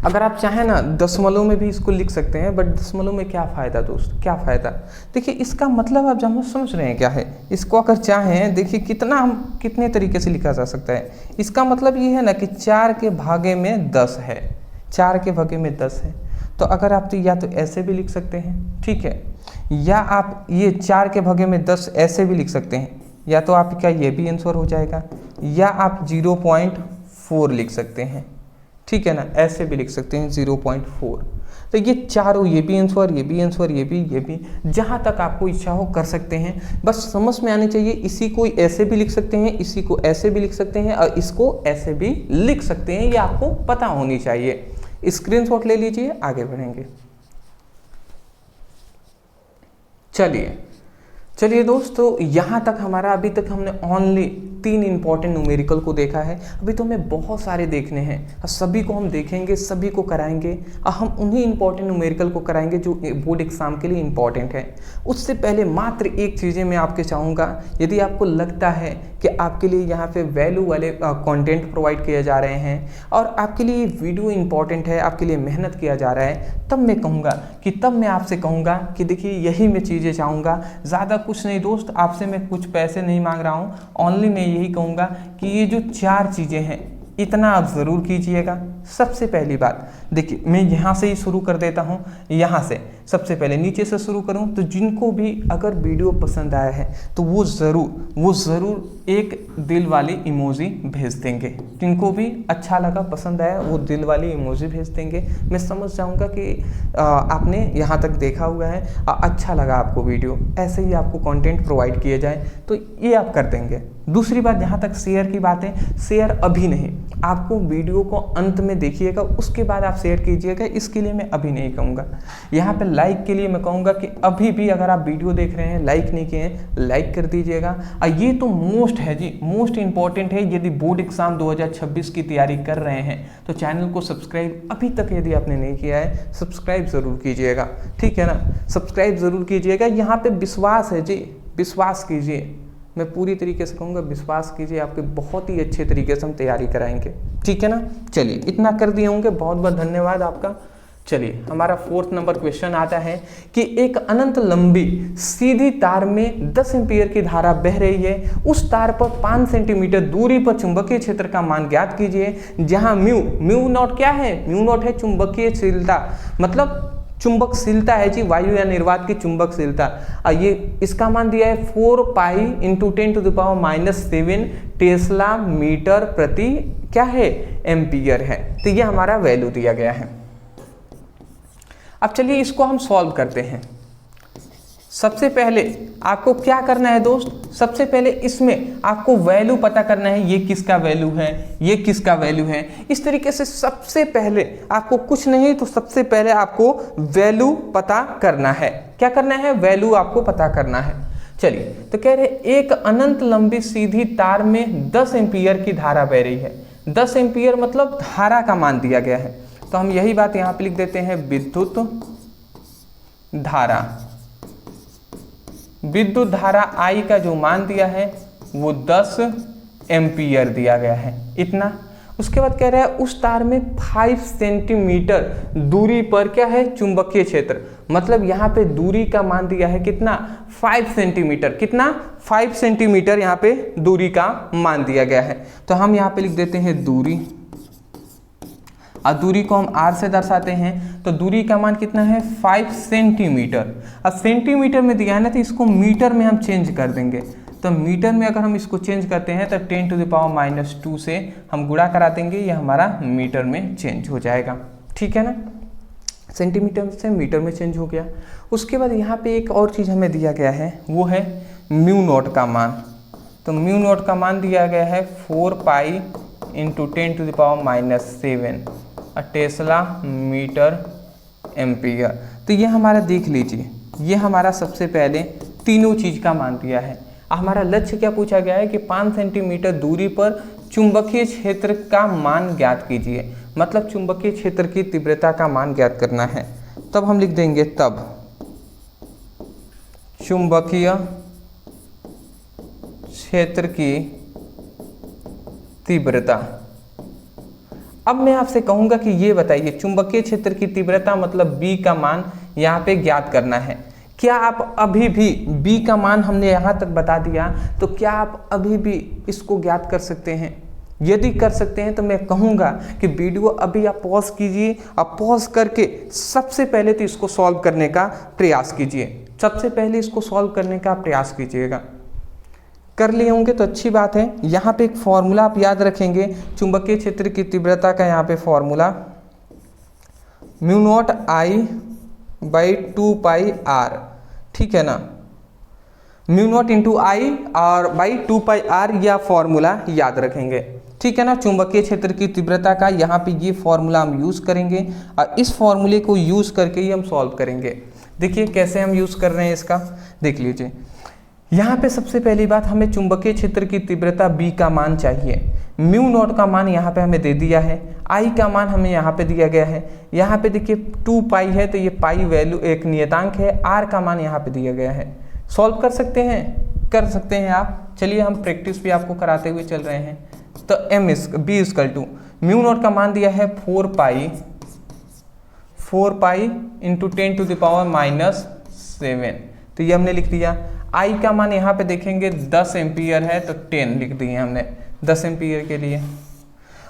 अगर आप चाहें ना दशमलव में भी इसको लिख सकते हैं, बट दशमलव में क्या फ़ायदा दोस्त, क्या फ़ायदा। देखिए इसका मतलब आप जब समझ रहे हैं क्या है, इसको अगर चाहें देखिए कितने तरीके से लिखा जा सकता है। इसका मतलब ये है ना कि 4 के भागे में 10 है, 4 के भागे में 10 है। तो अगर आप तो या तो ऐसे भी लिख सकते हैं, ठीक है, या आप ये 4 के भागे में 10 ऐसे भी लिख सकते हैं, या तो आपका ये भी आंसर हो जाएगा, या आप 0.4 लिख सकते हैं, ठीक है ना, ऐसे भी लिख सकते हैं 0.4। तो ये चारों, ये भी आंसर, ये भी आंसर, ये भी जहाँ तक आपको इच्छा हो कर सकते हैं। बस समझ में आनी चाहिए, इसी को ऐसे भी लिख सकते हैं, इसी को ऐसे भी लिख सकते हैं, और इसको ऐसे भी लिख सकते हैं, ये आपको पता होनी चाहिए। स्क्रीनशॉट ले लीजिए, आगे बढ़ेंगे। चलिए दोस्तों, यहाँ तक हमारा, अभी तक हमने ओनली 3 इंपॉर्टेंट न्यूमेरिकल को देखा है, अभी तो हमें बहुत सारे देखने हैं। सभी को हम देखेंगे, सभी को कराएंगे और हम उन्हीं इंपॉर्टेंट न्यूमेरिकल को कराएंगे जो बोर्ड एग्जाम के लिए इंपॉर्टेंट है। उससे पहले मात्र एक चीज़ें मैं आपके चाहूँगा, यदि आपको लगता है कि आपके लिए यहाँ पे वैल्यू वाले कंटेंट प्रोवाइड किए जा रहे हैं और आपके लिए वीडियो इंपॉर्टेंट है, आपके लिए मेहनत किया जा रहा है, तब मैं आपसे कहूँगा कि देखिए यही मैं चीज़ें चाहूँगा, ज़्यादा कुछ नहीं दोस्त, आपसे मैं कुछ पैसे नहीं मांग रहा हूँ। ओनली मैं यही कहूँगा कि ये जो 4 चीज़ें हैं इतना आप ज़रूर कीजिएगा। सबसे पहली बात देखिए, मैं यहाँ से ही शुरू कर देता हूँ। यहाँ से सबसे पहले नीचे से शुरू करूँ तो जिनको भी अगर वीडियो पसंद आया है तो वो ज़रूर एक दिल वाली इमोजी भेज देंगे। जिनको भी अच्छा लगा, पसंद आया, वो दिल वाली इमोजी भेज देंगे। मैं समझ जाऊँगा कि आपने यहाँ तक देखा हुआ है, अच्छा लगा आपको वीडियो, ऐसे ही आपको कंटेंट प्रोवाइड किए जाए तो ये आप कर देंगे। दूसरी बात, जहाँ तक शेयर की बात है, शेयर अभी नहीं, आपको वीडियो को अंत में देखिएगा, उसके बाद आप शेयर कीजिएगा। इसके लिए मैं अभी नहीं कहूँगा। यहाँ पे लाइक के लिए मैं कहूँगा कि अभी भी अगर आप वीडियो देख रहे हैं, लाइक नहीं किए हैं, लाइक कर दीजिएगा। ये तो मोस्ट है जी, मोस्ट इंपॉर्टेंट है। यदि बोर्ड एग्जाम 2026 की तैयारी कर रहे हैं तो चैनल को सब्सक्राइब अभी तक यदि आपने नहीं किया है, सब्सक्राइब ज़रूर कीजिएगा, ठीक है ना, सब्सक्राइब ज़रूर कीजिएगा। यहाँ पे विश्वास है जी, विश्वास कीजिए, मैं पूरी तरीके से कहूँगा विश्वास कीजिए, आपके बहुत ही अच्छे तरीके से हम तैयारी कराएंगे, ठीक है ना। चलिए इतना कर दिए होंगे, बहुत बहुत धन्यवाद आपका। चलिए हमारा 4th नंबर क्वेश्चन आता है कि एक अनंत लंबी सीधी तार में 10 एम्पीयर की धारा बह रही है। उस तार पर 5 सेंटीमीटर दूरी पर चुंबकीय क्षेत्र का मान ज्ञात कीजिए, जहां म्यू नॉट क्या है, म्यू नॉट है चुंबकीयशीलता, मतलब चुंबकशीलता है जी, वायु या निर्वात की चुंबकशीलता। ये इसका मान दिया है 4 पाई इंटू 10⁻⁻7 टेस्ला मीटर प्रति क्या है, एम्पियर है। तो ये हमारा वैल्यू दिया गया है। अब चलिए इसको हम सॉल्व करते हैं। सबसे पहले आपको क्या करना है दोस्त, सबसे पहले इसमें आपको वैल्यू पता करना है, ये किसका वैल्यू है, ये किसका वैल्यू है। इस तरीके से सबसे पहले आपको कुछ नहीं तो सबसे पहले आपको वैल्यू पता करना है। क्या करना है, वैल्यू आपको पता करना है। चलिए तो कह रहे एक अनंत लंबी सीधी तार में 10 एम्पीयर की धारा बह रही है। 10 एम्पीयर मतलब धारा का मान दिया गया है, तो हम यही बात यहाँ पे लिख देते हैं, विद्युत धारा। विद्युत धारा I का जो मान दिया है वो 10 एम्पीयर दिया गया है, इतना। उसके बाद कह रहा है उस तार में 5 सेंटीमीटर दूरी पर क्या है, चुंबकीय क्षेत्र, मतलब यहाँ पे दूरी का मान दिया है कितना, 5 सेंटीमीटर। कितना, 5 सेंटीमीटर यहाँ पे दूरी का मान दिया गया है। तो हम यहाँ पे लिख देते हैं दूरी, और दूरी को हम r से दर्शाते हैं, तो दूरी का मान कितना है, 5 सेंटीमीटर। अब सेंटीमीटर में दिया है ना, तो इसको मीटर में हम चेंज कर देंगे। तो मीटर में अगर हम इसको चेंज करते हैं तो 10⁻⁻2 से हम गुणा करा देंगे, ये हमारा मीटर में चेंज हो जाएगा, ठीक है ना। सेंटीमीटर से मीटर में चेंज हो गया। उसके बाद यहाँ पे एक और चीज़ हमें दिया गया है, वो है म्यू नॉट का मान। तो म्यू नॉट का मान दिया गया है 4 pi into 10⁻⁻7 tesla metre ampere. तो ये हमारा देख लीजिए, ये हमारा सबसे पहले तीनों चीज़ का मान दिया है। हमारा लक्ष्य क्या पूछा गया है कि 5 सेंटीमीटर दूरी पर चुंबकीय क्षेत्र का मान ज्ञात कीजिए, मतलब चुंबकीय क्षेत्र की तीव्रता का मान ज्ञात करना है। तब हम लिख देंगे, तब चुंबकीय क्षेत्र की तीव्रता। अब मैं आपसे कहूंगा कि ये बताइए, चुंबकीय क्षेत्र की तीव्रता मतलब B का मान यहाँ पे ज्ञात करना है। क्या आप अभी भी B का मान हमने यहाँ तक बता दिया, तो क्या आप अभी भी इसको ज्ञात कर सकते हैं? यदि कर सकते हैं तो मैं कहूँगा कि वीडियो अभी आप पॉज कीजिए, और पॉज करके सबसे पहले तो इसको सॉल्व करने का प्रयास कीजिए। सबसे पहले इसको सॉल्व करने का प्रयास कीजिएगा। कर लिए होंगे तो अच्छी बात है। यहाँ पे एक फॉर्मूला आप याद रखेंगे चुंबकीय क्षेत्र की तीव्रता का, यहाँ पे formula mu naught I by 2 pi R, ठीक है ना। म्यू नॉट इंटू I और बाई 2 पाई R, यह फॉर्मूला याद रखेंगे, ठीक है ना। चुंबकीय क्षेत्र की तीव्रता का यहाँ पे ये फॉर्मूला हम यूज़ करेंगे, और इस फॉर्मूले को यूज़ करके ही हम सॉल्व करेंगे। देखिए कैसे हम यूज़ कर रहे हैं इसका, देख लीजिए। यहाँ पे सबसे पहली बात, हमें चुंबकीय क्षेत्र की तीव्रता B का मान चाहिए। म्यू नॉट का मान यहाँ पे हमें दे दिया है, I का मान हमें यहाँ पे दिया गया है। यहाँ पे देखिए 2 पाई है, तो ये पाई वैल्यू एक नियतांक है, R का मान यहाँ पे दिया गया है। सॉल्व कर सकते हैं आप। चलिए हम प्रैक्टिस भी आपको कराते हुए चल रहे हैं। तो B equal to mu naught का मान दिया है 4 pi into 10 to the power -7, तो ये हमने लिख दिया। आई का मान यहाँ पे देखेंगे 10 एम्पियर है, तो 10 लिख दिए हमने 10 एम्पियर के लिए।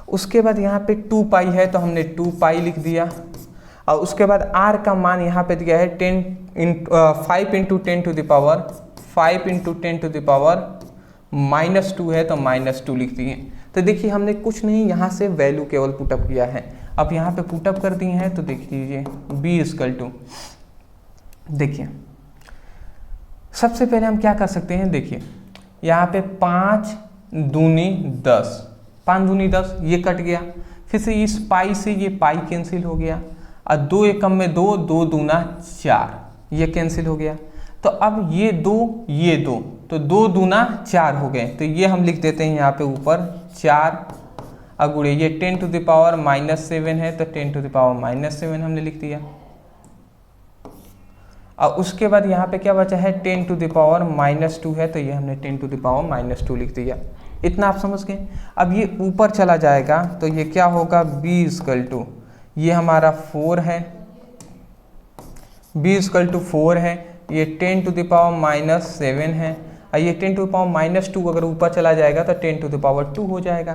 उसके बाद यहाँ पे 2 पाई है, तो हमने 2 पाई लिख दिया। और उसके बाद आर का मान यहाँ पे दिया है 5 इंटू 10 टू द पावर -2 है, तो -2 लिख दिए। तो देखिए हमने कुछ नहीं, यहाँ से वैल्यू केवल पुटअप किया है। अब यहाँ पे पुटअप कर दिए हैं, तो देख लीजिए B इक्वल टू, देखिए सबसे पहले हम क्या कर सकते हैं, देखिए यहाँ पे 5 दूनी 10, ये कट गया। फिर से इस पाई से ये पाई कैंसिल हो गया, और 2 एकम में 2, 2 दूना 4, ये कैंसिल हो गया। तो अब ये 2, तो 2 दूना 4 हो गए, तो ये हम लिख देते हैं यहाँ पे ऊपर 4 अगुड़े, ये 10 टू द पावर -7 है, तो 10 टू द पावर -7 हमने लिख दिया। और उसके बाद यहाँ पे क्या बचा है, 10 टू द पावर -2 है, तो ये हमने 10 टू द पावर -2 लिख दिया। इतना आप समझ गए। अब ये ऊपर चला जाएगा, तो ये क्या होगा, B इक्वल टू, ये हमारा 4 है, B इक्वल टू 4 है, ये 10 टू द पावर -7 है, और ये 10 टू द पावर -2 अगर ऊपर चला जाएगा तो 10 टू द पावर 2 हो जाएगा।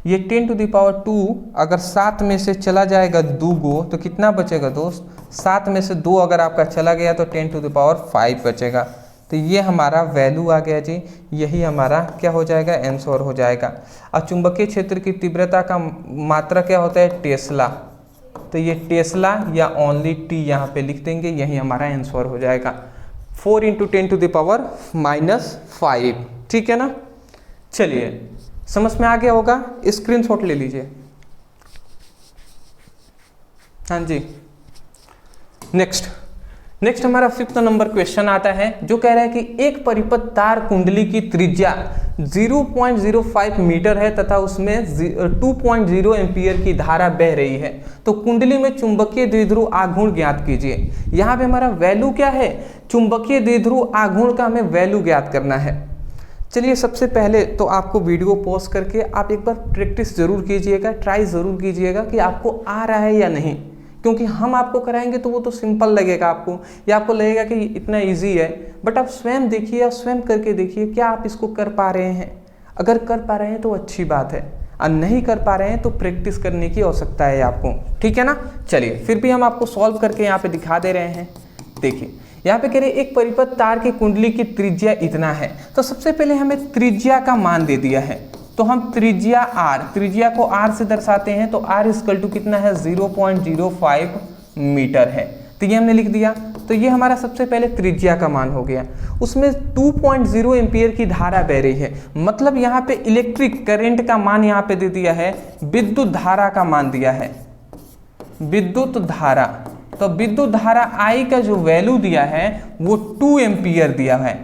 ये 10 टू द पावर 2 अगर 7 में से चला जाएगा 2 गो, तो कितना बचेगा दोस्त, 7 में से 2 अगर आपका चला गया तो 10 टू द पावर 5 बचेगा। तो ये हमारा वैल्यू आ गया जी, यही हमारा क्या हो जाएगा, आंसर हो जाएगा। और चुंबकीय क्षेत्र की तीव्रता का मात्रा क्या होता है, टेस्ला, तो ये टेस्ला या ओनली टी यहाँ पे लिख देंगे, यही हमारा आंसर हो जाएगा। 4 इंटू 10 टू द पावर -5, ठीक है ना। चलिए समझ में आ गया होगा, स्क्रीनशॉट ले लीजिए। हाँ जी, नेक्स्ट हमारा 5th नंबर क्वेश्चन आता है, जो कह रहा है कि एक परिपथ तार कुंडली की त्रिज्या 0.05 मीटर है तथा उसमें 2.0 एम्पियर की धारा बह रही है, तो कुंडली में चुंबकीय द्विध्रुव आघूर्ण ज्ञात कीजिए। यहाँ पे हमारा वैल्यू क्या है, चुंबकीय द्विध्रुव आघूर्ण का हमें वैल्यू ज्ञात करना है। चलिए सबसे पहले तो आपको वीडियो पॉज करके आप एक बार प्रैक्टिस जरूर कीजिएगा, ट्राई ज़रूर कीजिएगा कि आपको आ रहा है या नहीं, क्योंकि हम आपको कराएंगे तो वो तो सिंपल लगेगा आपको, या आपको लगेगा कि इतना इजी है, बट आप स्वयं देखिए, आप स्वयं करके देखिए क्या आप इसको कर पा रहे हैं। अगर कर पा रहे हैं तो अच्छी बात है, और नहीं कर पा रहे हैं तो प्रैक्टिस करने की आवश्यकता है आपको, ठीक है ना। चलिए फिर भी हम आपको सॉल्व करके यहाँ पे दिखा दे रहे हैं। देखिए यहाँ पे कह रहे एक परिपथ तार की कुंडली की त्रिज्या इतना है, तो सबसे पहले हमें त्रिज्या का मान दे दिया है, तो हम त्रिज्या को R से दर्शाते हैं, तो R इक्वल टू कितना है, 0.05 मीटर है, तो ये हमने लिख दिया। तो ये हमारा सबसे पहले त्रिज्या का मान हो गया। उसमें 2.0 एम्पियर की धारा बह रही है, मतलब यहाँ पे इलेक्ट्रिक करंट का मान यहाँ पे दे दिया है, विद्युत धारा का मान दिया है, विद्युत धारा। तो विद्युत धारा I का जो वैल्यू दिया है वो 2 एम्पियर दिया है,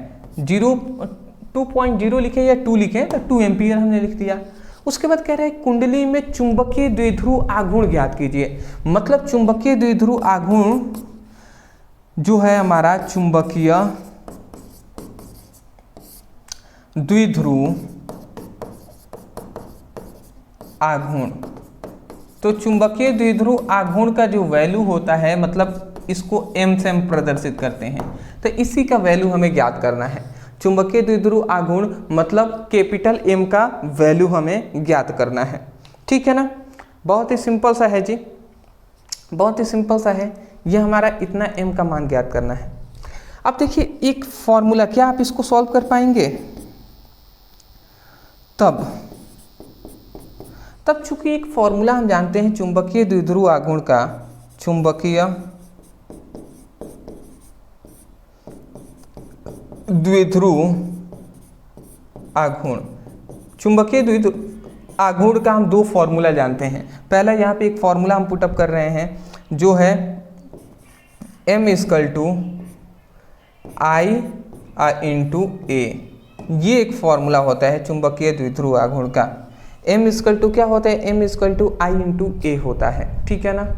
2.0 लिखे या 2 लिखे, तो 2 एम्पियर हमने लिख दिया। उसके बाद कह रहे हैं कुंडली में चुंबकीय द्विध्रुव आघूर्ण ज्ञात कीजिए, मतलब चुंबकीय द्विध्रुव आघूर्ण जो है हमारा चुंबकीय द्विध्रुव आघूर्ण। तो चुंबकीय द्विध्रुव आघूर्ण का जो वैल्यू होता है, मतलब इसको m से हम प्रदर्शित करते हैं, तो इसी का वैल्यू हमें ज्ञात करना है। चुंबकीय द्विध्रुव आघूर्ण मतलब कैपिटल M का वैल्यू हमें ज्ञात करना है, ठीक है ना। बहुत ही सिंपल सा है जी, बहुत ही सिंपल सा है। यह हमारा इतना M का मान ज्ञात करना है। अब देखिए एक फॉर्मूला, क्या आप इसको सॉल्व कर पाएंगे? तब चूंकि एक फॉर्मूला हम जानते हैं चुंबकीय द्विध्रुव आघूर्ण का, चुंबकीय द्विध्रुव आघूर्ण, चुंबकीय द्विध्रुव आघूर्ण का हम 2 फॉर्मूला जानते हैं। पहला यहाँ पे एक फॉर्मूला हम पुटअप कर रहे हैं जो है m equal to I into a, ये एक फॉर्मूला होता है चुंबकीय द्विध्रुव आघूर्ण का। m इक्वल टू क्या होता है, m equal to I into a होता है, ठीक है ना,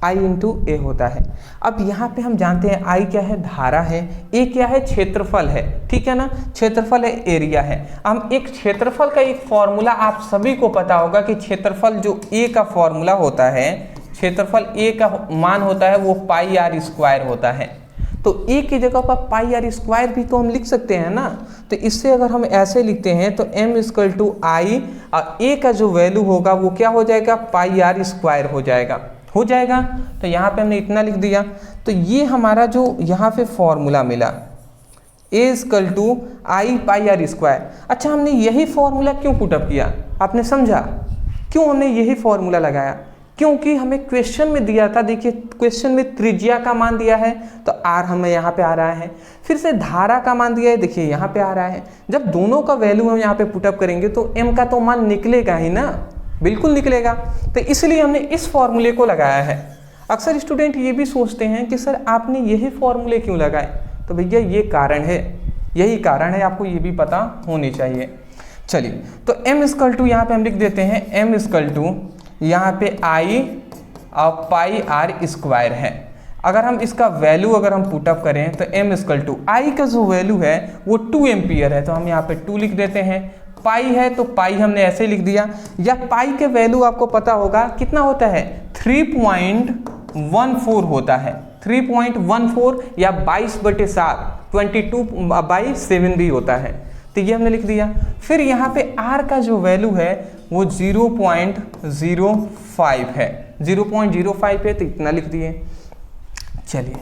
I इंटू ए होता है। अब यहाँ पे हम जानते हैं I क्या है, धारा है, A क्या है, क्षेत्रफल है, ठीक है ना, क्षेत्रफल है, एरिया है। हम एक क्षेत्रफल का एक फॉर्मूला आप सभी को पता होगा कि क्षेत्रफल जो A का फॉर्मूला होता है, क्षेत्रफल A का मान होता है वो पाई आर स्क्वायर होता है। तो A की जगह पर पाई आर स्क्वायर भी तो हम लिख सकते हैं ना। तो इससे अगर हम ऐसे लिखते हैं तो m इक्वल टू आई और A का जो वैल्यू होगा वो क्या हो जाएगा, पाई आर स्क्वायर हो जाएगा, हो जाएगा। तो यहाँ पे हमने इतना लिख दिया। तो ये हमारा जो यहाँ पे फॉर्मूला मिला A equal to I pi R square. अच्छा, हमने यही फॉर्मूला क्यों पुटअप किया, आपने समझा क्यों हमने यही फॉर्मूला लगाया? क्योंकि हमें क्वेश्चन में दिया था, देखिए क्वेश्चन में त्रिज्या का मान दिया है तो आर हमें यहाँ पे आ रहा है, फिर से धारा का मान दिया है, देखिए यहाँ पे आ रहा है। जब दोनों का वैल्यू हम यहाँ पे पुटअप करेंगे तो m का तो मान निकलेगा ही ना, बिल्कुल निकलेगा। तो इसलिए हमने इस फॉर्मूले को लगाया है। अक्सर स्टूडेंट ये भी सोचते हैं कि सर आपने यही फॉर्मूले क्यों लगाए, तो भैया ये कारण है, यही कारण है, आपको ये भी पता होनी चाहिए। चलिए, तो m इक्वल टू यहाँ पे हम लिख देते हैं, m इक्वल टू यहाँ पे आई और पाई आर स्क्वायर है। अगर हम इसका वैल्यू अगर हम पुटअप करें तो m इक्वल टू आई का जो वैल्यू है वो 2 एम्पियर है, तो हम यहाँ पे 2 लिख देते हैं। पाई है तो पाई हमने ऐसे लिख दिया, या पाई के वैल्यू आपको पता होगा कितना होता है, 3.14 होता है, 3.14 या 22/7 22/7 भी होता है। तो ये हमने लिख दिया। फिर यहाँ पे R का जो वैल्यू है वो 0.05 है, 0.05 है, तो इतना लिख दिए। चलिए,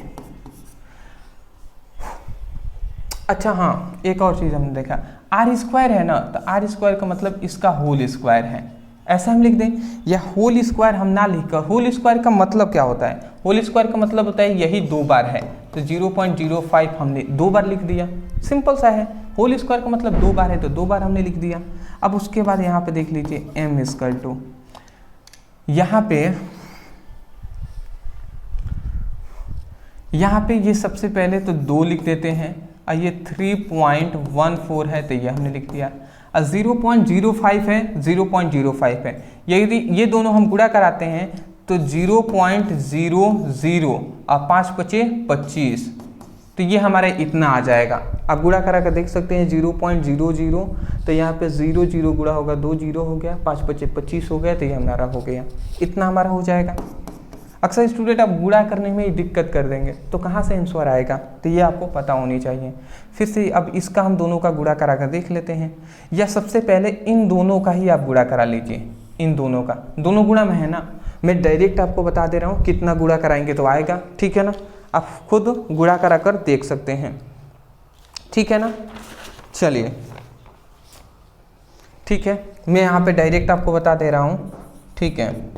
अच्छा हाँ, एक और चीज़ हमने देखा, आर स्क्वायर है ना, तो आर स्क्वायर का मतलब इसका होल स्क्वायर है, ऐसा हम लिख दें। या होल स्क्वायर हम ना लिखकर, होल स्क्वायर का मतलब क्या होता है, होल स्क्वायर का मतलब होता है यही 2 बार है, तो 0.05 हमने 2 बार लिख दिया, सिंपल सा है। होल स्क्वायर का मतलब 2 बार है तो 2 बार हमने लिख दिया। अब उसके बाद यहाँ पे देख लीजिए m इक्वल टू, यहाँ पे ये सबसे पहले तो 2 लिख देते हैं, और ये 3.14 है तो ये हमने लिख दिया, और 0.05 है, 0.05 है, यदि ये दोनों हम गुणा कराते हैं तो 0.00 और 5 पचे 25, तो ये हमारा इतना आ जाएगा। आप गुणा करा कर देख सकते हैं 0.00, तो यहाँ पे 0 0 गुणा होगा 2 0 हो गया, 5 पचे 25 हो गया, तो ये हमारा हो गया, इतना हमारा हो जाएगा। अक्सर स्टूडेंट आप गुणा करने में ही दिक्कत कर देंगे, तो कहाँ से आंसर आएगा, तो ये आपको पता होनी चाहिए। फिर से अब इसका हम दोनों का गुणा करा कर देख लेते हैं, या सबसे पहले इन दोनों का ही आप गुणा करा लीजिए, इन दोनों का, दोनों गुणा में है ना, मैं डायरेक्ट आपको बता दे रहा हूँ कितना गुणा कराएंगे तो आएगा, ठीक है ना, आप खुद गुणा करा कर देख सकते हैं, ठीक है ना। चलिए ठीक है, मैं यहाँ पे डायरेक्ट आपको बता दे रहा हूँ, ठीक है।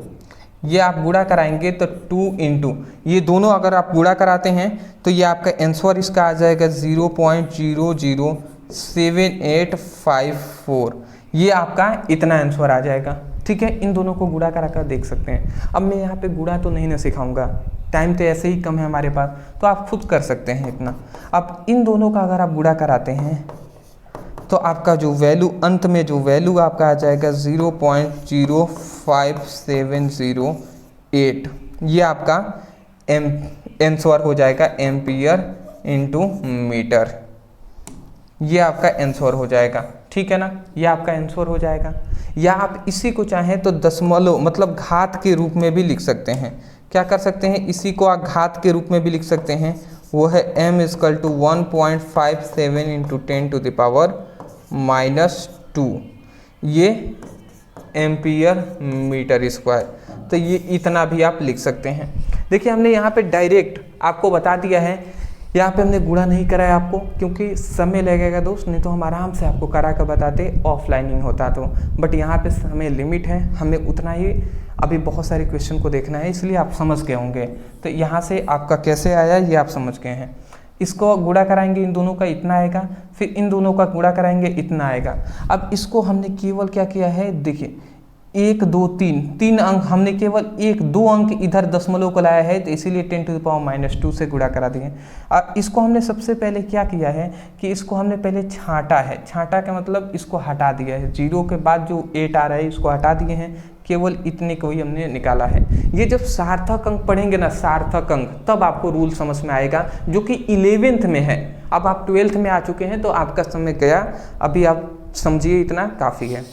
ये आप गुणा कराएंगे तो 2 इंटू ये दोनों अगर आप गुणा कराते हैं तो ये आपका आंसर इसका आ जाएगा 0.007854, ये आपका इतना आंसर आ जाएगा, ठीक है। इन दोनों को गुणा करा कर देख सकते हैं। अब मैं यहाँ पे गुणा तो नहीं ना सिखाऊंगा, टाइम तो ऐसे ही कम है हमारे पास, तो आप खुद कर सकते हैं इतना। अब इन दोनों का अगर आप गुणा कराते हैं तो आपका जो वैल्यू, अंत में जो वैल्यू आपका आ जाएगा 0.05708, ये आपका आंसर हो जाएगा एम्पियर इंटू मीटर, ये आपका आंसर हो जाएगा, ठीक है ना, ये आपका आंसर हो जाएगा। या आप इसी को चाहें तो दशमलव मतलब घात के रूप में भी लिख सकते हैं। क्या कर सकते हैं, इसी को आप घात के रूप में भी लिख सकते हैं, वो है m equal to 1.57 into 10 to the power -2, ये एम्पियर मीटर स्क्वायर, तो ये इतना भी आप लिख सकते हैं। देखिए हमने यहाँ पे डायरेक्ट आपको बता दिया है, यहाँ पे हमने गुणा नहीं कराया आपको क्योंकि समय लगेगा दोस्त, नहीं तो हम आराम से आपको करा कर बताते, ऑफलाइनिंग होता तो, बट यहाँ पे समय लिमिट है, हमें उतना ही अभी बहुत सारे क्वेश्चन को देखना है, इसलिए आप समझ गए होंगे। तो यहाँ से आपका कैसे आया ये आप समझ गए हैं। इसको गुणा कराएंगे इन दोनों का इतना आएगा, फिर इन दोनों का गुणा कराएंगे इतना आएगा। अब इसको हमने केवल क्या किया है, देखिए 1 2 3 3 अंक, हमने केवल 1 2 अंक इधर दशमलव को लाया है, तो इसीलिए 10⁻⁻² से गुणा करा दिए। अब इसको हमने सबसे पहले क्या किया है कि इसको हमने पहले छांटा है। छांटा का मतलब इसको हटा दिया है, 0 के बाद जो 8 आ रहा है इसको हटा दिए हैं, केवल इतने को ही हमने निकाला है। ये जब सार्थक अंक पढ़ेंगे ना, सार्थक अंक, तब आपको रूल समझ में आएगा, जो कि 11th में है। अब आप 12th में आ चुके हैं तो आपका समय गया, अभी आप समझिए इतना काफ़ी है,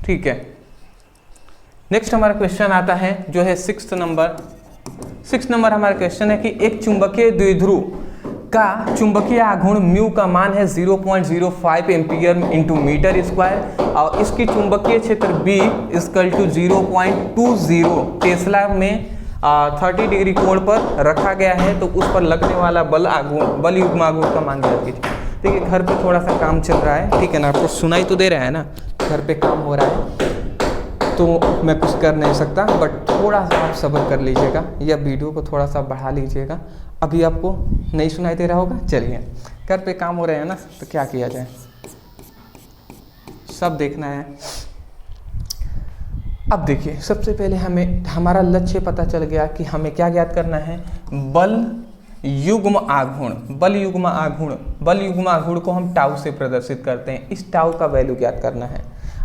ठीक है। नेक्स्ट हमारा क्वेश्चन आता है जो है 6th नंबर हमारा क्वेश्चन है कि एक चुंबकीय द्विध्रुव का चुंबकीय आघूर्ण म्यू का मान है 0.05 एम्पियर इंटू मीटर स्क्वायर, और इसकी चुंबकीय क्षेत्र B इक्वल टू 0.20 टेस्ला में 30 डिग्री कोण पर रखा गया है, तो उस पर लगने वाला बल युग्म आघूर्ण का मान ज्ञात कीजिए। देखिए घर पे थोड़ा सा काम चल रहा है, ठीक है ना, आपको सुनाई तो दे रहा है ना, घर पे काम हो रहा है तो मैं कुछ कर नहीं सकता, बट थोड़ा सा आप सब्र कर लीजिएगा या वीडियो को थोड़ा सा बढ़ा लीजिएगा। अभी आपको नहीं सुनाई दे रहा होगा, चलिए घर पे काम हो रहे हैं ना, तो क्या किया जाए, सब देखना है। अब देखिए सबसे पहले हमें हमारा लक्ष्य पता चल गया कि हमें क्या ज्ञात करना है, बल युग्म आघूर्ण। बल युग्म आघूर्ण को हम टाउ से प्रदर्शित करते हैं, इस टाउ का वैल्यू ज्ञात करना है।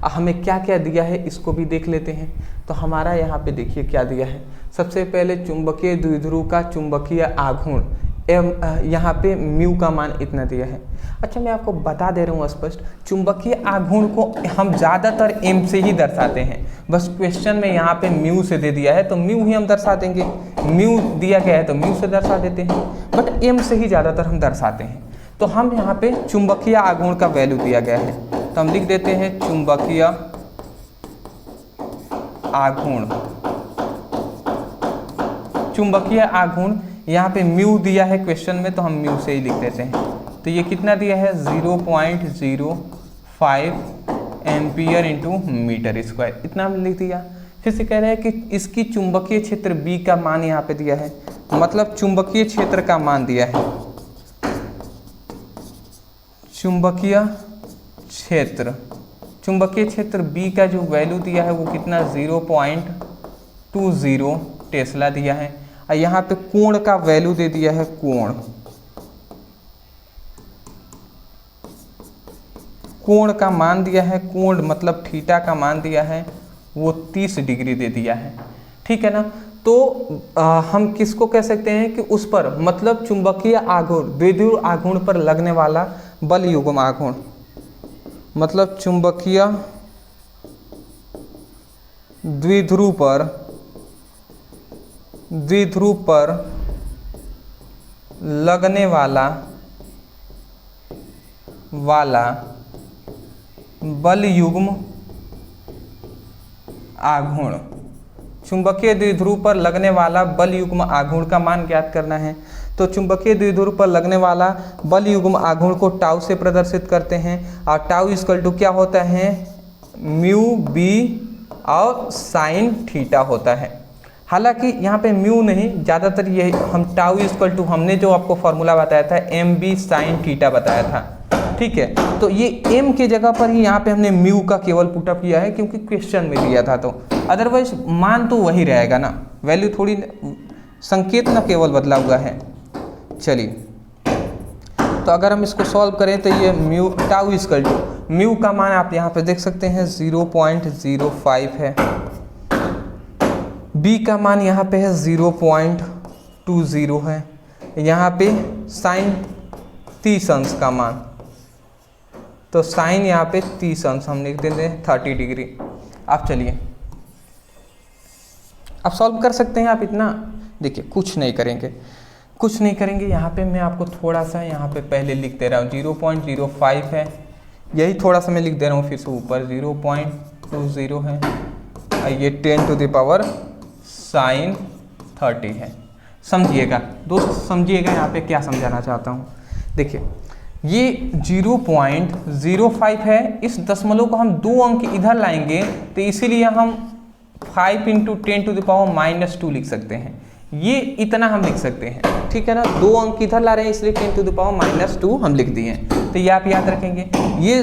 हमें क्या क्या दिया है इसको भी देख लेते हैं। तो हमारा यहाँ पे देखिए क्या दिया है, सबसे पहले चुंबकीय द्विध्रुव का चुंबकीय आघूर्ण यहाँ पे म्यू का मान इतना दिया है। अच्छा मैं आपको बता दे रहा हूँ स्पष्ट, चुंबकीय आघूर्ण को हम ज़्यादातर एम से ही दर्शाते हैं, बस क्वेश्चन में यहाँ पे म्यू से दे दिया है तो म्यू ही हम दर्शा देंगे, म्यू दिया गया है तो म्यू से दर्शा देते हैं, बट एम से ही ज़्यादातर हम दर्शाते हैं। तो हम यहाँ पे चुंबकीय आघूर्ण का वैल्यू दिया गया है, तो हम लिख देते हैं चुंबकीय आघूर्ण यहाँ पे म्यू दिया है क्वेश्चन में, तो हम म्यू से ही लिख देते हैं। तो ये कितना दिया है 0.05 एम्पियर इंटू मीटर स्क्वायर, इतना हमने लिख दिया। फिर से कह रहे हैं कि इसकी चुंबकीय क्षेत्र B का मान यहाँ पे दिया है, मतलब चुंबकीय क्षेत्र का मान दिया है, चुंबकीय क्षेत्र B का जो वैल्यू दिया है वो कितना 0.20 टेस्ला दिया है। और यहाँ पे कोण का वैल्यू दे दिया है, कोण का मान दिया है, कोण मतलब थीटा का मान दिया है वो 30 डिग्री दे दिया है, ठीक है ना। तो हम किसको कह सकते हैं कि उस पर मतलब चुंबकीय आघूर्ण द्विध्रुव आघूर्ण पर लगने वाला बल युग्म आघूर्ण, मतलब चुंबकीय द्विध्रुव पर लगने वाला बल युग्म आघूर्ण, चुंबकीय द्विध्रुव पर लगने वाला बल युग्म आघूर्ण का मान ज्ञात करना है। तो चुंबकीय द्विध्रुव पर लगने वाला बल युग्म आघूर्ण को टाउ से प्रदर्शित करते हैं, और टाउ इक्वल टू क्या होता है, म्यू बी और साइन थीटा होता है। हालांकि यहाँ पे म्यू नहीं, ज़्यादातर ये हम टाउ इक्वल टू हमने जो आपको फॉर्मूला बताया था एम बी साइन थीटा बताया था, ठीक है। तो ये एम की जगह पर ही यहाँ पे हमने म्यू का केवल पुटअप किया है क्योंकि क्वेश्चन में दिया था, तो अदरवाइज मान तो वही रहेगा ना, वैल्यू थोड़ी संकेत ना केवल बदला हुआ है। चलिए तो अगर हम इसको सॉल्व करें तो ये mu tau equal to mu का मान आप यहाँ पे देख सकते हैं 0.05 है, बी का मान यहाँ पे है 0.20 है, यहाँ पे साइन 30 अंश का मान, तो साइन यहाँ पे 30 अंश हम लिख देते हैं 30 डिग्री। आप चलिए आप सॉल्व कर सकते हैं आप इतना, देखिए कुछ नहीं करेंगे, यहाँ पे मैं आपको थोड़ा सा यहाँ पे पहले लिख दे रहा हूँ 0.05 है, यही थोड़ा सा मैं लिख दे रहा हूँ फिर से ऊपर 0.20 है, और ये 10 टू द पावर साइन 30 है। समझिएगा दोस्त, समझिएगा यहाँ पे क्या समझाना चाहता हूँ। देखिए ये 0.05 है, इस दशमलव को हम 2 अंक इधर लाएंगे तो इसीलिए हम 5 × 10 टू द पावर -2 लिख सकते हैं, ये इतना हम लिख सकते हैं, ठीक है ना। 2 अंक इधर ला रहे हैं इसलिए 10 टू द पावर -2 हम लिख दिए हैं, तो ये आप याद रखेंगे। ये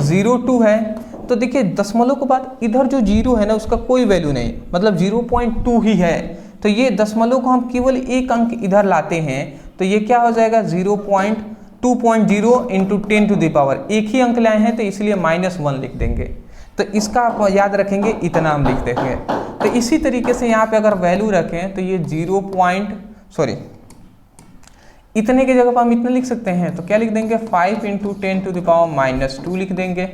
0.02 है, तो देखिए दशमलव के बाद इधर जो जीरो है ना उसका कोई वैल्यू नहीं, मतलब 0.2 ही है। तो ये दशमलव को हम केवल एक अंक इधर लाते हैं तो ये क्या हो जाएगा 0.2.0 इंटू 10 टू द पावर, एक ही अंक लाए हैं तो इसलिए -1 लिख देंगे। तो इसका आप याद रखेंगे, इतना हम लिख देंगे। तो इसी तरीके से यहाँ पे अगर वैल्यू रखें तो ये इतने की जगह पर हम इतना लिख सकते हैं, तो क्या लिख देंगे 5 इंटू 10 टू द पावर -2 लिख देंगे।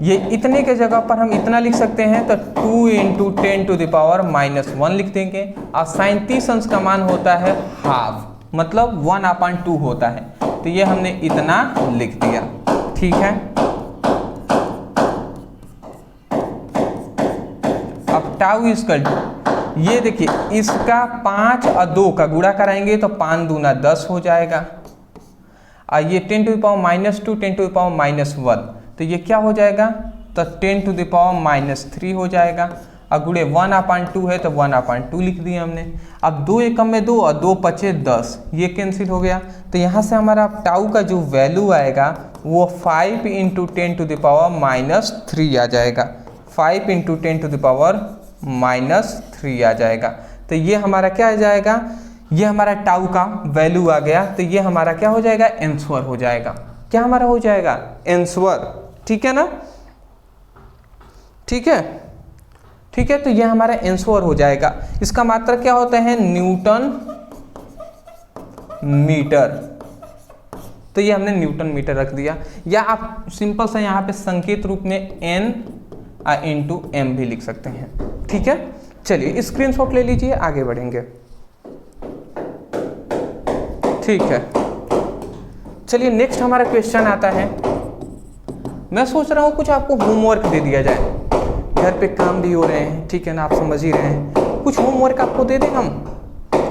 ये इतने के जगह पर हम इतना लिख सकते हैं तो 2 इंटू 10 टू द पावर -1 लिख देंगे। और 37 अंश का मान होता है हाफ, मतलब 1/2 होता है, तो ये हमने इतना लिख दिया। ठीक है, अब टाउ इक्वल टू, ये देखिए इसका 5 और 2 का गुणा कराएंगे तो 5 दूना 10 हो जाएगा, और ये 10 to the power -2 10 to the power -1, तो ये क्या हो जाएगा, तो 10 टू द पावर -3 हो जाएगा। और गुणे 1/2 है तो 1/2 लिख दिया हमने। अब 2 एकम में 2 और 2 पचे 10, ये कैंसिल हो गया। तो यहाँ से हमारा टाउ का जो वैल्यू आएगा वो 5 इंटू 10 टू द पावर -3 आ जाएगा, 5 इंटू 10 टू द पावर -3 आ जाएगा। तो ये हमारा क्या आ जाएगा, ये हमारा टाउ का वैल्यू आ गया। तो ये हमारा क्या हो जाएगा, आंसर हो जाएगा। क्या हमारा हो जाएगा, आंसर। ठीक है ना, ठीक है, ठीक है। तो ये हमारा आंसर हो जाएगा। इसका मात्रक क्या होता है, न्यूटन मीटर। तो ये हमने न्यूटन मीटर रख दिया, या आप सिंपल सा यहाँ पे संकेत रूप में n इंटू m भी लिख सकते हैं। ठीक है, चलिए स्क्रीनशॉट ले लीजिए, आगे बढ़ेंगे। ठीक है, चलिए नेक्स्ट हमारा क्वेश्चन आता है। मैं सोच रहा हूँ कुछ आपको होमवर्क दे दिया जाए, घर पे काम भी हो रहे हैं, ठीक है ना, आप समझ ही रहे हैं, कुछ होमवर्क आपको दे दें हम।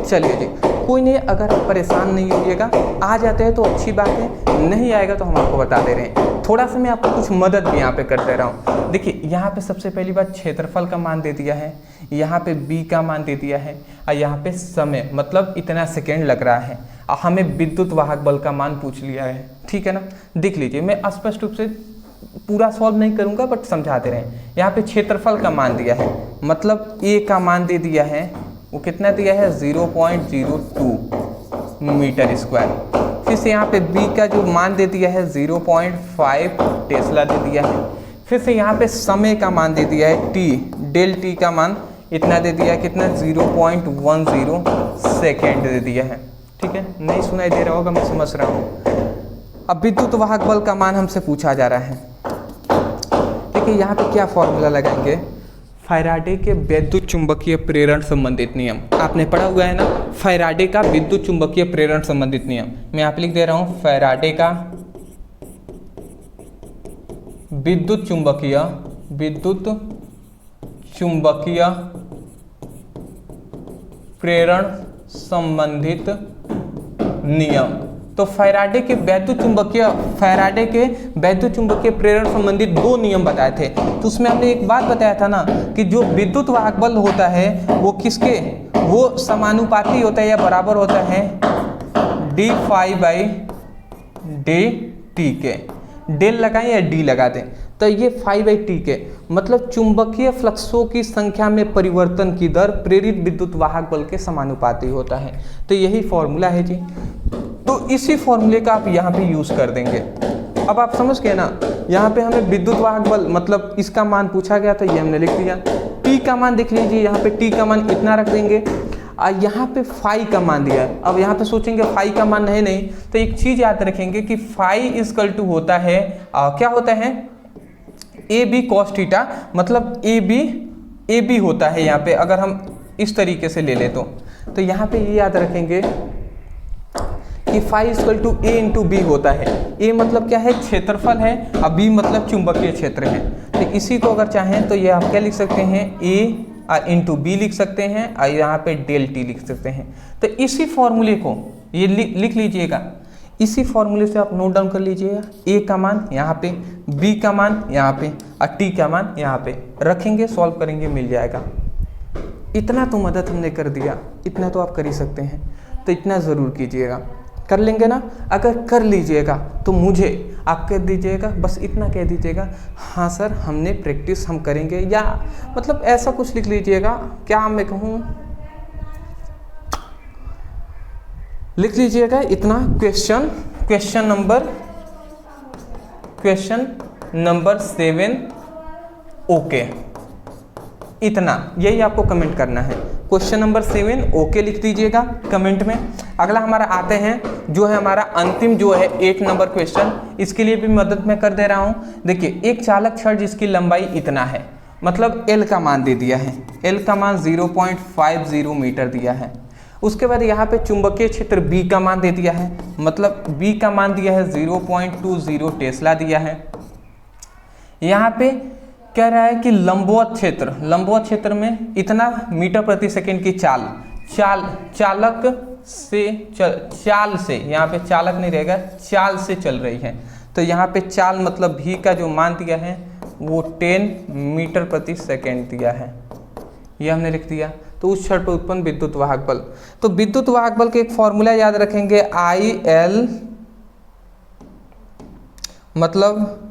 चलिए जी, कोई नहीं, अगर आप परेशान नहीं होइएगा, आ जाते हैं तो अच्छी बात है, नहीं आएगा तो हम आपको बता दे रहे हैं। थोड़ा सा मैं आपको कुछ मदद भी यहाँ पे कर दे रहा हूँ। देखिए यहाँ पे सबसे पहली बात क्षेत्रफल का मान दे दिया है, यहाँ पे b का मान दे दिया है, और यहाँ पे समय मतलब इतना सेकेंड लग रहा है, और हमें विद्युत वाहक बल का मान पूछ लिया है। ठीक है ना, देख लीजिए, मैं स्पष्ट रूप से पूरा सॉल्व नहीं करूंगा बट समझाते रहे। यहाँ पे क्षेत्रफल का मान दिया है, मतलब a का मान दे दिया है, वो कितना दिया है 0.02 मीटर स्क्वायर। फिर से यहाँ पे b का जो मान दे दिया है 0.5 टेस्ला दे दिया है। फिर से यहाँ पे समय का मान दे दिया है t, डेल t का मान इतना दे दिया है, कितना 0.10 सेकेंड दे दिया है। ठीक है, नहीं सुनाई दे रहा होगा, मैं समझ रहा हूँ। अब विद्युत वाहक बल का मान हमसे पूछा जा रहा है। देखिए यहाँ पे क्या फॉर्मूला लगाएंगे, फैराडे के विद्युत चुंबकीय प्रेरण संबंधित नियम, आपने पढ़ा हुआ है ना, फैराडे का विद्युत चुंबकीय प्रेरण संबंधित नियम। मैं यहाँ पे लिख दे रहा हूँ, फैराडे का विद्युत चुंबकीय प्रेरण संबंधित नियम। तो फैराडे के वैद्युत चुंबकीय प्रेरण संबंधित 2 नियम बताए थे। तो उसमें हमने एक बात बताया था ना कि जो विद्युत वाहक बल होता है वो किसके, वो समानुपाती होता है या बराबर होता है D phi by D T के। डेल लगाएं या डी लगा दें, तो ये फाई बाई टी के, मतलब चुंबकीय फ्लक्सों की संख्या में परिवर्तन की दर प्रेरित विद्युत वाहक बल के समानुपाती होता है। तो यही फॉर्मूला है जी। तो इसी फॉर्मूले का आप यहाँ पे यूज कर देंगे। अब आप समझ गए ना, यहाँ पे हमें विद्युत वाहक बल मतलब इसका मान पूछा गया था, ये हमने लिख दिया। टी का मान देख लीजिए, यहाँ पे टी का मान इतना रख देंगे, और यहाँ पे फाई का मान दिया है। अब यहाँ पे सोचेंगे फाई का मान नहीं, तो एक चीज याद रखेंगे कि फाई इक्वल टू होता है क्या होता है, ए बी कॉस थीटा, मतलब ए बी होता है। यहाँ पे अगर हम इस तरीके से ले ले तो यहाँ पे ये याद रखेंगे कि phi equal to A into B होता है। ए मतलब क्या है, क्षेत्रफल है, और बी मतलब चुंबकीय क्षेत्र है। तो इसी को अगर चाहें तो ये आप क्या लिख सकते हैं, ए इंटू बी लिख सकते हैं, और यहाँ पे डेल टी लिख सकते हैं। तो इसी फॉर्मूले को ये लिख लीजिएगा, इसी फॉर्मूले से आप नोट डाउन कर लीजिएगा। ए का मान यहाँ पे, बी का मान यहाँ पे, और टी का मान यहाँ पे रखेंगे, सॉल्व करेंगे, मिल जाएगा। इतना तो मदद हमने कर दिया, इतना तो आप कर ही सकते हैं, तो इतना ज़रूर कीजिएगा। कर लेंगे ना। अगर कर लीजिएगा तो मुझे आप कह दीजिएगा, बस इतना कह दीजिएगा, हाँ सर हमने प्रैक्टिस हम करेंगे, या मतलब ऐसा कुछ लिख लीजिएगा। क्या मैं कहूँ, लिख लीजिएगा इतना, क्वेश्चन नंबर 7 ओके, इतना, यही आपको कमेंट करना है। क्वेश्चन नंबर 7 ओके लिख दीजिएगा कमेंट में। अगला हमारा आते हैं जो है हमारा अंतिम जो है 8 नंबर क्वेश्चन, इसके लिए भी मदद मैं कर दे रहा हूँ। देखिए, एक चालक छड़ जिसकी लंबाई इतना है, मतलब L का मान दे दिया है, L का मान 0.50 मीटर दिया है। उसके बाद यहाँ पे चुंबकीय क्षेत्र B का मान दे दिया है, मतलब B का मान दिया है 0.20 टेस्ला दिया है। यहाँ पे कह रहा है कि लंबवत क्षेत्र में इतना मीटर प्रति सेकंड की चाल से यहाँ पे चालक नहीं रहेगा, चाल से चल रही है। तो यहाँ पे चाल मतलब भी का जो मान दिया है वो 10 मीटर प्रति सेकंड दिया है, ये हमने लिख दिया। तो उस क्षण पर उत्पन्न विद्युत वाहक बल, तो विद्युत वाहक बल के एक फॉर्मूला याद रखेंगे, IL मतलब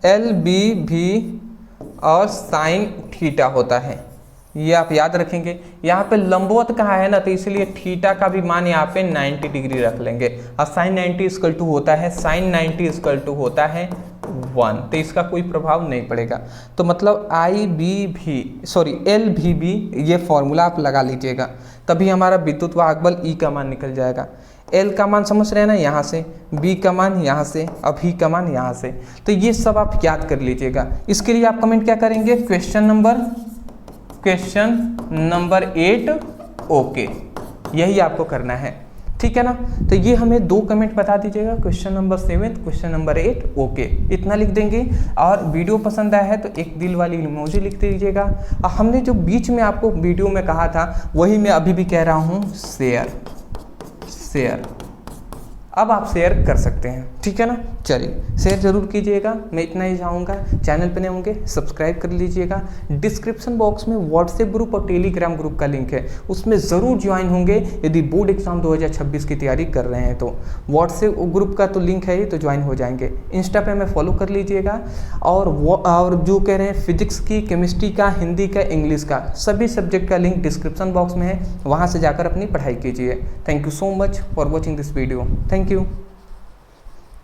LBV और साइन थीटा होता है, ये आप याद रखेंगे। यहाँ पे लंबवत कहा है ना, तो इसलिए थीटा का भी मान यहाँ पे 90 डिग्री रख लेंगे। और साइन 90 इक्वल टू होता है 1, तो इसका कोई प्रभाव नहीं पड़ेगा। तो मतलब LBV ये फॉर्मूला आप लगा लीजिएगा, तभी हमारा विद्युत वाहक बल E का मान निकल जाएगा। L का मान समझ रहे हैं ना, यहाँ से, B का मान यहाँ से, अब V का मान यहाँ से। तो ये सब आप याद कर लीजिएगा। इसके लिए आप कमेंट क्या करेंगे, क्वेश्चन नंबर 8 ओके, यही आपको करना है, ठीक है ना। तो ये हमें 2 कमेंट बता दीजिएगा, question number 7, question number 8 okay, इतना लिख देंगे। और वीडियो पसंद आया है तो एक दिल वाली इमोजी लिख दीजिएगा। और हमने जो बीच में आपको वीडियो में कहा था वही मैं अभी भी कह रहा हूँ, शेयर। अब आप शेयर कर सकते हैं, ठीक है ना। चलिए शेयर जरूर कीजिएगा, मैं इतना ही चाहूँगा। चैनल पर नए होंगे सब्सक्राइब कर लीजिएगा। डिस्क्रिप्शन बॉक्स में व्हाट्सएप ग्रुप और टेलीग्राम ग्रुप का लिंक है, उसमें ज़रूर ज्वाइन होंगे यदि बोर्ड एग्जाम 2026 की तैयारी कर रहे हैं तो। व्हाट्सएप ग्रुप का तो लिंक है ही, तो ज्वाइन हो जाएंगे। इंस्टा पे हमें फॉलो कर लीजिएगा। और जो कह रहे हैं फिजिक्स की, केमिस्ट्री का, हिंदी का, इंग्लिश का, सभी सब्जेक्ट का लिंक डिस्क्रिप्शन बॉक्स में है, वहाँ से जाकर अपनी पढ़ाई कीजिए। Thank you so much for watching this video. Thank you.